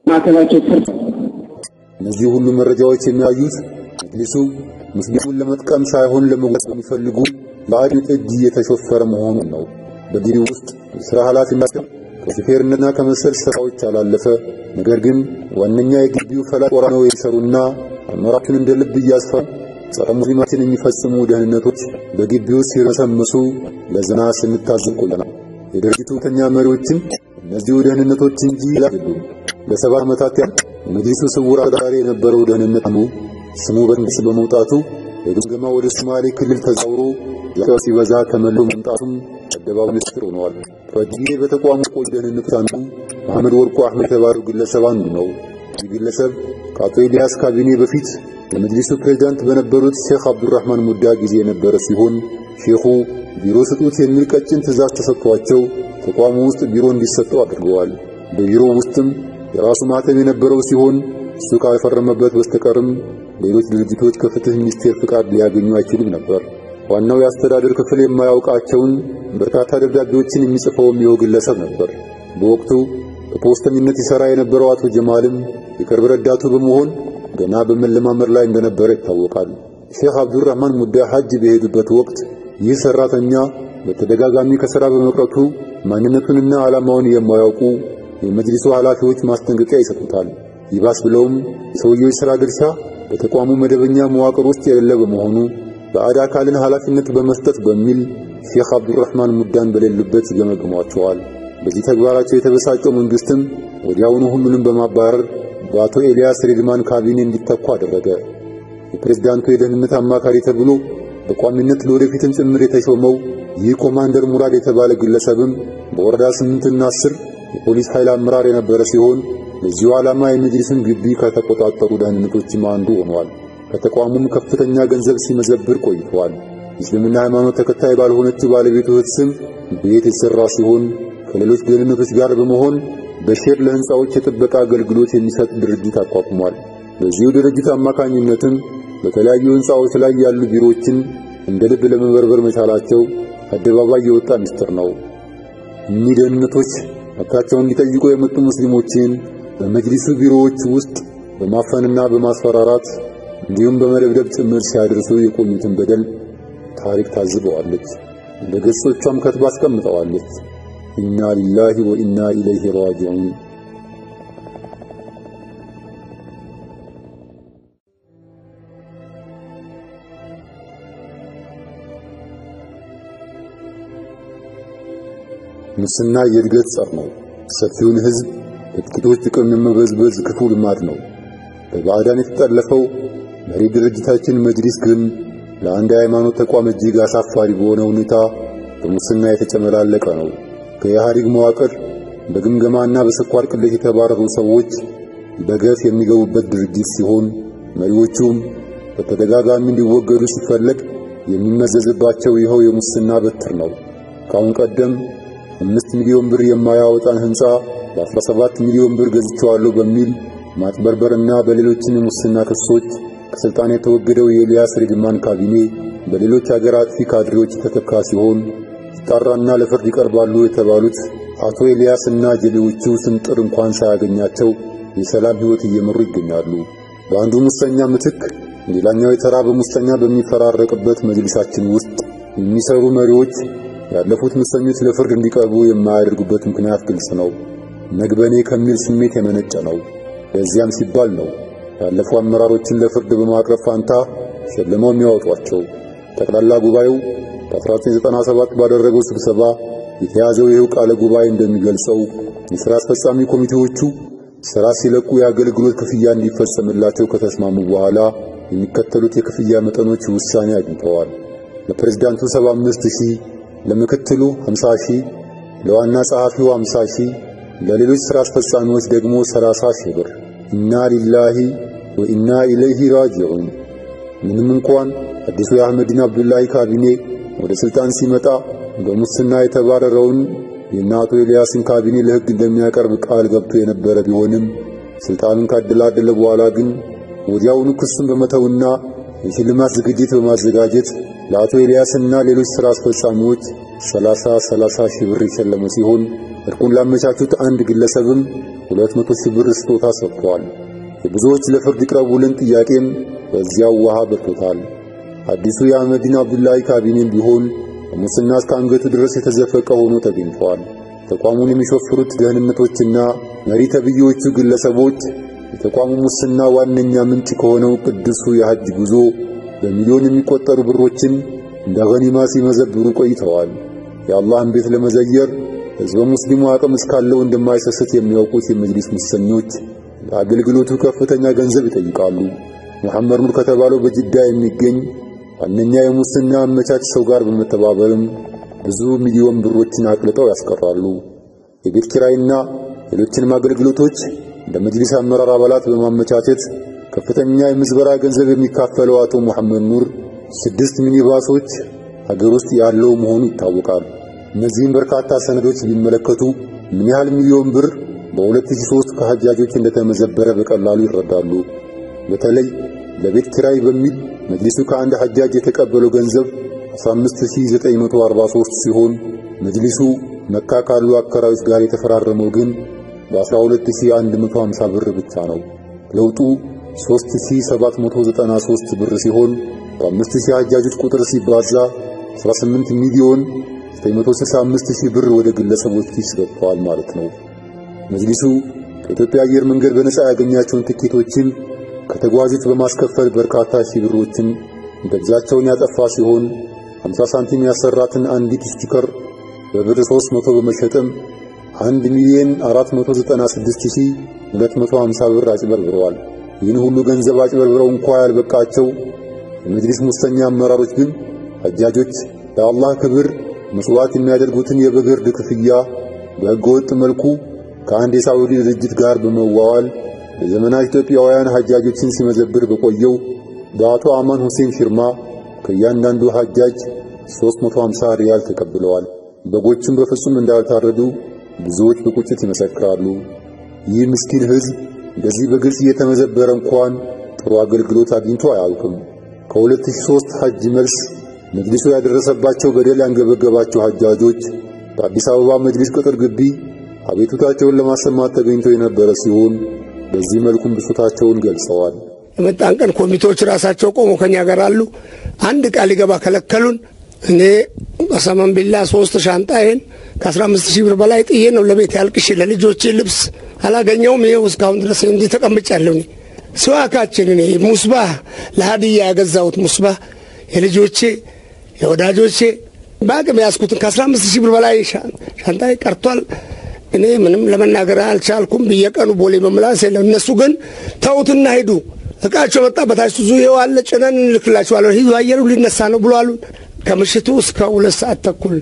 ማተባቸው ፍርድ እነዚህ ሁሉ መረጃዎች የሚያዩት መጅሊሱ ሙስሊሙን ለመጥቀም ሳይሆን ለመውቀስ በሚፈልጉ ባዕድ እጅ የተሾፈረ መሆኑን ነው። በዲሪ ውስጥ ስራ ኃላፊነት ከሹፌርነትና ከመሰል ስራዎች ያላለፈ ነገር ግን ዋነኛ የግቢው ፈላጭ ቆራጭ ነው የሚሰሩና አመራሩን እንደ ልብ እያስፈሩ ጸረ ሙስሊማችን የሚፈጽሙ ደህንነቶች በግቢው ሲረሰምሱ ለዘና ስንታዘብ ቆየናል። የድርጅቱ ከኛ መሪዎችን እነዚህ ደህንነቶች እንጂ አይደሉም። ለሰባ ዓመታት የመጅሊሱ ስውር አዳሪ የነበረው ደህንነት ስሙ በንግስ በመውጣቱ የግምገማ ወደ ሶማሌ ክልል ተዛውሮ ያው ሲበዛ ተመልሶ መምጣቱም አደባባይ ምስጢር ሆኗል። በዲኔ በተቋሙ ቆይ ደህንነት አንዱ መሐመድ ወርቁ አህመድ የተባለው ግለሰብ አንዱ ነው። ይህ ግለሰብ ከአቶ ኢልያስ ካቢኔ በፊት የመጅሊሱ ፕሬዝዳንት በነበሩት ሼክ አብዱራህማን ሙዳ ጊዜ የነበረ ሲሆን ሼኹ ቢሮ ስጡት የሚል ቀጭን ትዕዛዝ ተሰጥቷቸው ተቋሙ ውስጥ ቢሮ እንዲሰጠው አድርገዋል። በቢሮው ውስጥም የራሱ ማተም የነበረው ሲሆን እሱ ካልፈረመበት በስተቀርም ሌሎች ድርጅቶች ከፍትህ ሚኒስቴር ፍቃድ ሊያገኙ አይችሉም ነበር። ዋናው የአስተዳደር ክፍል የማያውቃቸውን በርካታ ደብዳቤዎችን የሚጽፈው ይኸው ግለሰብ ነበር። በወቅቱ በፖስተኝነት ይሰራ የነበረው አቶ ጀማልም የቅርብ ረዳቱ በመሆን ገና በመለማመር ላይ እንደነበረ ይታወቃል። ሼክ አብዱራህማን ሙዳ ሐጅ በሄዱበት ወቅት ይህ ሰራተኛ በተደጋጋሚ ከሥራ በመቅረቱ ማንነቱንና ዓላማውን የማያውቁ የመጅሊሱ ኃላፊዎች ማስጠንቀቂያ ይሰጡታል። ይባስ ብለውም የሰውየው ሥራ ድርሻ በተቋሙ መደበኛ መዋቅር ውስጥ የሌለ በመሆኑ ባዕድ አካልን ኃላፊነት በመስጠት በሚል ሼክ አብዱራህማን ሙዳን በሌሉበት ገመግሟቸዋል። በዚህ ተግባራቸው የተበሳጨው መንግስትም ወዲያውኑ ሁሉንም በማባረር በአቶ ኤልያስ ሬድማን ካቢኔ እንዲተኩ አደረገ። የፕሬዝዳንቱ የደህንነት አማካሪ ተብሎ በቋሚነት ለወደፊትም ጭምር የተሾመው ይህ ኮማንደር ሙራድ የተባለ ግለሰብም በወረዳ 8 እና 10 የፖሊስ ኃይል አመራር የነበረ ሲሆን ለዚሁ ዓላማ የመጅሊስን ግቢ ከተቆጣጠሩ ደህንነቶችም አንዱ ሆኗል። ከተቋሙም ከፍተኛ ገንዘብ ሲመዘብር ቆይቷል። እስልምና ሃይማኖት ተከታይ ባልሆነችው ባለቤቱ ስም ቤት የተሰራ ሲሆን ከሌሎች ደህንነቶች ጋር በመሆን በሼር ለህንጻዎች የጥበቃ አገልግሎት የሚሰጥ ድርጅት አቋቁሟል። በዚሁ ድርጅት አማካኝነትም በተለያዩ ህንጻዎች ላይ ያሉ ቢሮዎችን እንደ ልብ ለመበርበር መቻላቸው አደባባይ የወጣ ምስጢር ነው። እኒህ ደህንነቶች መብታቸውን እንዲጠይቁ የመጡ ሙስሊሞችን በመጅሊሱ ቢሮዎች ውስጥ በማፈንና በማስፈራራት እንዲሁም በመደብደብ ጭምር ሲያደርሱ የቆዩትን በደል ታሪክ ታዝበዋለች። በገጾቿም ከትባ አስቀምጠዋለች። ኢና ሊላሂ ወኢና ኢለይሂ ራጂዑን። ሙስና የእድገት ጸር ነው። ሰፊውን ህዝብ በጥቂቶች ጥቅም መበዝበዝ ክፉ ልማድ ነው። በባዕዳን የተጠለፈው መሪ ድርጅታችን መጅሊስ ግን ለአንድ ሃይማኖት ተቋም እጅግ አሳፋሪ በሆነ ሁኔታ በሙስና የተጨመላለቀ ነው። ከኢህአዴግ መዋቅር በግምገማና በስኳር ቅሌት የተባረሩ ሰዎች በገፍ የሚገቡበት ድርጅት ሲሆን መሪዎቹም በተደጋጋሚ እንዲወገዱ ሲፈለግ የሚመዘዝባቸው ይኸው የሙስና በትር ነው። ከአሁን ቀደም 5 ሚሊዮን ብር የማያወጣን ህንጻ በ17 ሚሊዮን ብር ገዝቼዋለሁ በሚል ማጥበርበርና በሌሎችም የሙስና ክሶች ከስልጣን የተወገደው የኤልያስ ሬድማን ካቢኔ በሌሎች ሀገር አጥፊ ካድሬዎች ተተካ ሲሆን ይጣራና ለፍርድ ይቀርባሉ የተባሉት አቶ ኤልያስና ጀሌዎቹ ስንጥር እንኳን ሳያገኛቸው የሰላም ህይወት እየመሩ ይገኛሉ። በአንዱ ሙሰኛ ምትክ ሌላኛው የተራበ ሙሰኛ በሚፈራረቅበት መጅሊሳችን ውስጥ የሚሰሩ መሪዎች ያለፉት ሙሰኞች ለፍርድ እንዲቀርቡ የማያደርጉበት ምክንያት ግልጽ ነው። ነግበኔ ከሚል ስሜት የመነጨ ነው። ለዚያም ሲባል ነው ያለፉ አመራሮችን ለፍርድ በማቅረብ ፋንታ ሸለመው የሚያወጧቸው። ጠቅላላ ጉባኤው በ1997 ባደረገው ስብሰባ የተያዘው ይኸው ቃለ ጉባኤ እንደሚገልጸው የሥራ አስፈጻሚ ኮሚቴዎቹ ሥራ ሲለቁ የአገልግሎት ክፍያ እንዲፈጸምላቸው ከተስማሙ በኋላ የሚከተሉት የክፍያ መጠኖች ውሳኔ አግኝተዋል። ለፕሬዝዳንቱ 75000፣ ለምክትሉ 50000፣ ለዋና ጸሐፊው 50000፣ ለሌሎች ሥራ አስፈጻሚዎች ደግሞ 30000 ብር። ኢና ሊላሂ ወኢና ኢለይሂ ራጂዑን። ምንም እንኳን አዲሱ የአህመዲን አብዱላሂ ካቢኔ ወደ ስልጣን ሲመጣ በሙስና የተባረረውን የአቶ ኤልያስን ካቢኔ ለሕግ እንደሚያቀርብ ቃል ገብቶ የነበረ ቢሆንም ስልጣኑን ካደላደለ በኋላ ግን ወዲያውኑ ክሱን በመተውና የሽልማት ዝግጅት በማዘጋጀት ለአቶ ኤልያስና ሌሎች ሥራ አስፈጻሚዎች 30 ሺህ ብር የሸለመ ሲሆን እርቁን ላመቻቹት አንድ ግለሰብም 200 ሺህ ብር ስጦታ ሰጥቷል። የብዙዎች ለፍርድ ይቅረቡልን ጥያቄም በዚያው ውሃ በርቶታል። አዲሱ የአህመዲን አብዱላሂ ካቢኔም ቢሆን ሙስና እስከ አንገቱ ድረስ የተዘፈቀ ሆኖ ተገኝቷል። ተቋሙን የሚሾፍሩት ደህንነቶችና መሪ ተብዬዎቹ ግለሰቦች የተቋሙ ሙስና ዋነኛ ምንጭ ከሆነው ቅዱሱ የሐጅ ጉዞ በሚሊዮን የሚቆጠሩ ብሮችን እንደ ገኒማ ሲመዘብሩ ቆይተዋል። የአላህን ቤት ለመዘየር ሕዝበ ሙስሊሙ አቅም እስካለው እንደማይሰስት የሚያውቁት የመጅሊስ ሙሰኞች ለአገልግሎቱ ከፍተኛ ገንዘብ ይጠይቃሉ። መሐመድ ኑር ከተባለው በጅዳ የሚገኝ ዋነኛ የሙስና አመቻች ሰው ጋር በመተባበርም ብዙ ሚሊዮን ብሮችን አቅልጠው ያስቀራሉ። የቤት ኪራይና ሌሎችንም አገልግሎቶች እንደ መጅሊስ አመራር አባላት በማመቻቸት ከፍተኛ የምዝበራ ገንዘብ የሚካፈለው አቶ መሐመድ ኑር 6 ሚኒባሶች ሀገር ውስጥ ያለው መሆኑ ይታወቃል። እነዚህም በርካታ ሰነዶች ቢመለከቱ ምን ያህል ሚሊዮን ብር በ2003 ከሐጃጆች እንደተመዘበረ በቀላሉ ይረዳሉ። በተለይ ለቤት ኪራይ በሚል መጅሊሱ ከአንድ ሐጃጅ የተቀበለው ገንዘብ 15943 ሲሆን መጅሊሱ መካ ካሉ አከራዮች ጋር የተፈራረመው ግን በ12150 ብር ብቻ ነው። ለውጡ 3793 ብር ሲሆን በ5000 ሐጃጆች ቁጥር ሲባዛ 18 ሚሊዮን 965000 ብር ወደ ግለሰቦች ኪስ ገብቷል ማለት ነው። መጅሊሱ ከኢትዮጵያ አየር መንገድ በነፃ ያገኛቸውን ትኬቶችን ከተጓዦች በማስከፈል በርካታ ሺህ ብሮችን ደብዛቸውን ያጠፋ ሲሆን 50 ሳንቲም ያሰራትን አንዲት ስቲከር በብር 300 በመሸጥም 1,496,250 ብር አጭበርብረዋል። ይህን ሁሉ ገንዘብ አጭበርብረው እንኳን ያልበቃቸው የመጅሊስ ሙሰኛ አመራሮች ግን ሐጃጆች ለአላህ ክብር መስዋዕት የሚያደርጉትን የበግርድ ክፍያ በሕገወጥ መልኩ ከአንድ የሳዑዲ ድርጅት ጋር በመዋዋል ለዘመናት ኢትዮጵያውያን ሐጃጆችን ሲመዘብር በቆየው በአቶ አማን ሁሴን ፊርማ ከእያንዳንዱ ሐጃጅ 350 ሪያል ተቀብለዋል። በጎቹም በፍጹም እንዳልታረዱ ብዙዎች በቁጭት ይመሰክራሉ። ይህ ምስኪን ሕዝብ እንደዚህ በግልጽ እየተመዘበረ እንኳን ጥሩ አገልግሎት አግኝቶ አያውቅም። ከ2003 ሐጅ መልስ መጅሊሱ ያደረሰባቸው በደል ያንገበገባቸው ሐጃጆች በአዲስ አበባ መጅሊስ ቅጥር ግቢ አቤቱታቸውን ለማሰማት ተገኝተው የነበረ ሲሆን በዚህ መልኩም ብሶታቸውን ገልጸዋል። የመጣን ቀን ኮሚቴዎች ራሳቸው ቆመው ከኛ ጋር አሉ። አንድ ቃል ሊገባ ከለከሉን። እኔ በሰመን ቢላ 3 ሻንጣዬን ከ15000 ብር በላይ ጥዬ ነው ለቤት ያልቅሽ ለልጆቼ ልብስ አላገኘውም። ይሄው እስካሁን ድረስ እንዲህ ተቀምጫለሁ። እኔ ስዋካችን እኔ ሙስባህ ለሃዲያ ያገዛሁት ሙስባህ የልጆቼ የወዳጆቼ ባቅም ያስኩትን ከ15000 ብር በላይ ሻንጣይ ቀርቷል። እኔ ምንም ለመናገር አልቻልኩም። በየቀኑ ቦሌ መምላስ የለም። እነሱ ግን ተውትና ሄዱ እቃቸው መጣበታችሁ ዙየው አለ ጭነን ልክላችኋል ሂዱ አየሩ ሊነሳ ነው ብሏል። ከምሽቱ እስከ 2 ሰዓት ተኩል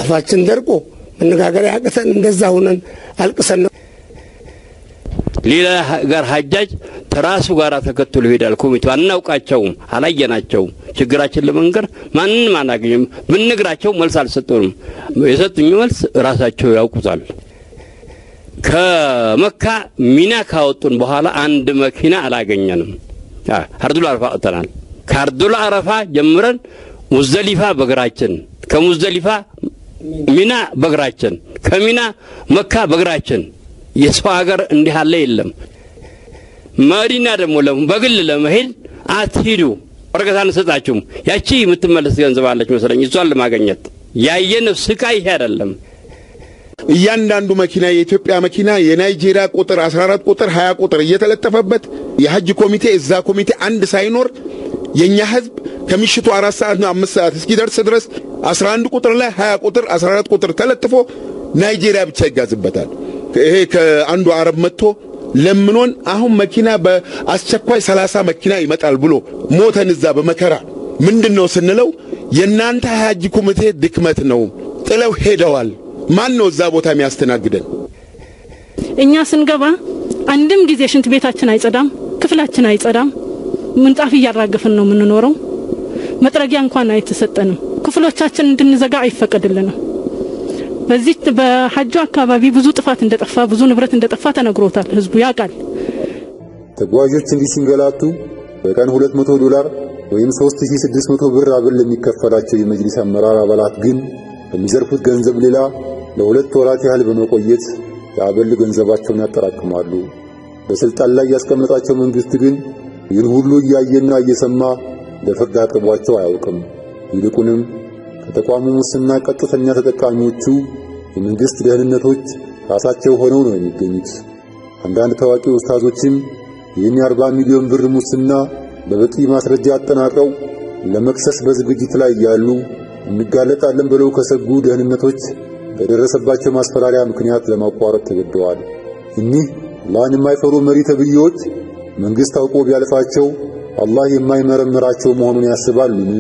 አፋችን ደርቆ መነጋገር ያቀተን እንደዛ ሆነን አልቅሰን ሌላ ጋር ሐጃጅ ተራሱ ጋራ ተከትሎ ሄዳል። ኮሚቴው አናውቃቸውም አላየናቸውም። ችግራችን ለመንገር ማንንም አናገኝም። ብንግራቸው መልስ አልሰጡንም። የሰጡኝ መልስ ራሳቸው ያውቁታል። ከመካ ሚና ካወጡን በኋላ አንድ መኪና አላገኘንም። አርዱል አረፋ ወጣናል። ከአርዱል አረፋ ጀምረን ሙዝደሊፋ በግራችን፣ ከሙዝደሊፋ ሚና በግራችን፣ ከሚና መካ በግራችን። የሰው ሀገር እንዲህ አለ የለም። መዲና ደግሞ በግል ለመሄድ አትሂዱ ወረቀታን ሰጣችሁም ያቺ የምትመለስ ገንዘብ አለች መሰለኝ እሷን ለማግኘት ያየነው ስቃይ አይደለም። እያንዳንዱ መኪና የኢትዮጵያ መኪና የናይጄሪያ ቁጥር 14 ቁጥር 20 ቁጥር እየተለጠፈበት የሐጅ ኮሚቴ እዛ ኮሚቴ አንድ ሳይኖር የኛ ህዝብ ከምሽቱ 4 ሰዓት ነው 5 ሰዓት እስኪደርስ ድረስ 11 ቁጥር ላይ 20 ቁጥር 14 ቁጥር ተለጥፎ ናይጄሪያ ብቻ ይጋዝበታል። ይሄ ከአንዱ አረብ መጥቶ ለምኖን አሁን መኪና በአስቸኳይ 30 መኪና ይመጣል ብሎ ሞተን እዛ በመከራ ምንድነው ስንለው የናንተ ሐጅ ኮሚቴ ድክመት ነው ጥለው ሄደዋል። ማን ነው እዛ ቦታ የሚያስተናግደን? እኛ ስንገባ አንድም ጊዜ ሽንት ቤታችን አይጸዳም፣ ክፍላችን አይጸዳም። ምንጣፍ ያራገፈን ነው የምንኖረው። መጥረጊያ እንኳን አይተሰጠንም። ክፍሎቻችን እንድንዘጋ አይፈቀድልንም። በዚህ በሐጁ አካባቢ ብዙ ጥፋት እንደጠፋ ብዙ ንብረት እንደጠፋ ተነግሮታል። ህዝቡ ያውቃል። ተጓዦች እንዲሲንገላቱ በቀን $200 ወይም 3600 ብር አበል የሚከፈላቸው የመጅሊስ አመራር አባላት ግን በሚዘርፉት ገንዘብ ሌላ ለሁለት ወራት ያህል በመቆየት የአበል ገንዘባቸውን ያጠራቅማሉ። በስልጣን ላይ ያስቀመጣቸው መንግስት ግን ይህን ሁሉ እያየና እየሰማ ለፍርድ አቅርቧቸው አያውቅም። ይልቁንም ከተቋሙ ሙስና ቀጥተኛ ተጠቃሚዎቹ የመንግስት ደህንነቶች ራሳቸው ሆነው ነው የሚገኙት። አንዳንድ ታዋቂ ኡስታዞችም ይህን 40 ሚሊዮን ብር ሙስና በበቂ ማስረጃ አጠናቅረው ለመክሰስ በዝግጅት ላይ ያሉ እንጋለጣለን ብለው ከሰጉ ደህንነቶች በደረሰባቸው ማስፈራሪያ ምክንያት ለማቋረጥ ተገደዋል። እኒህ አላህን የማይፈሩ መሪ ተብዬዎች መንግስት አውቆ ቢያልፋቸው አላህ የማይመረምራቸው መሆኑን ያስባሉን?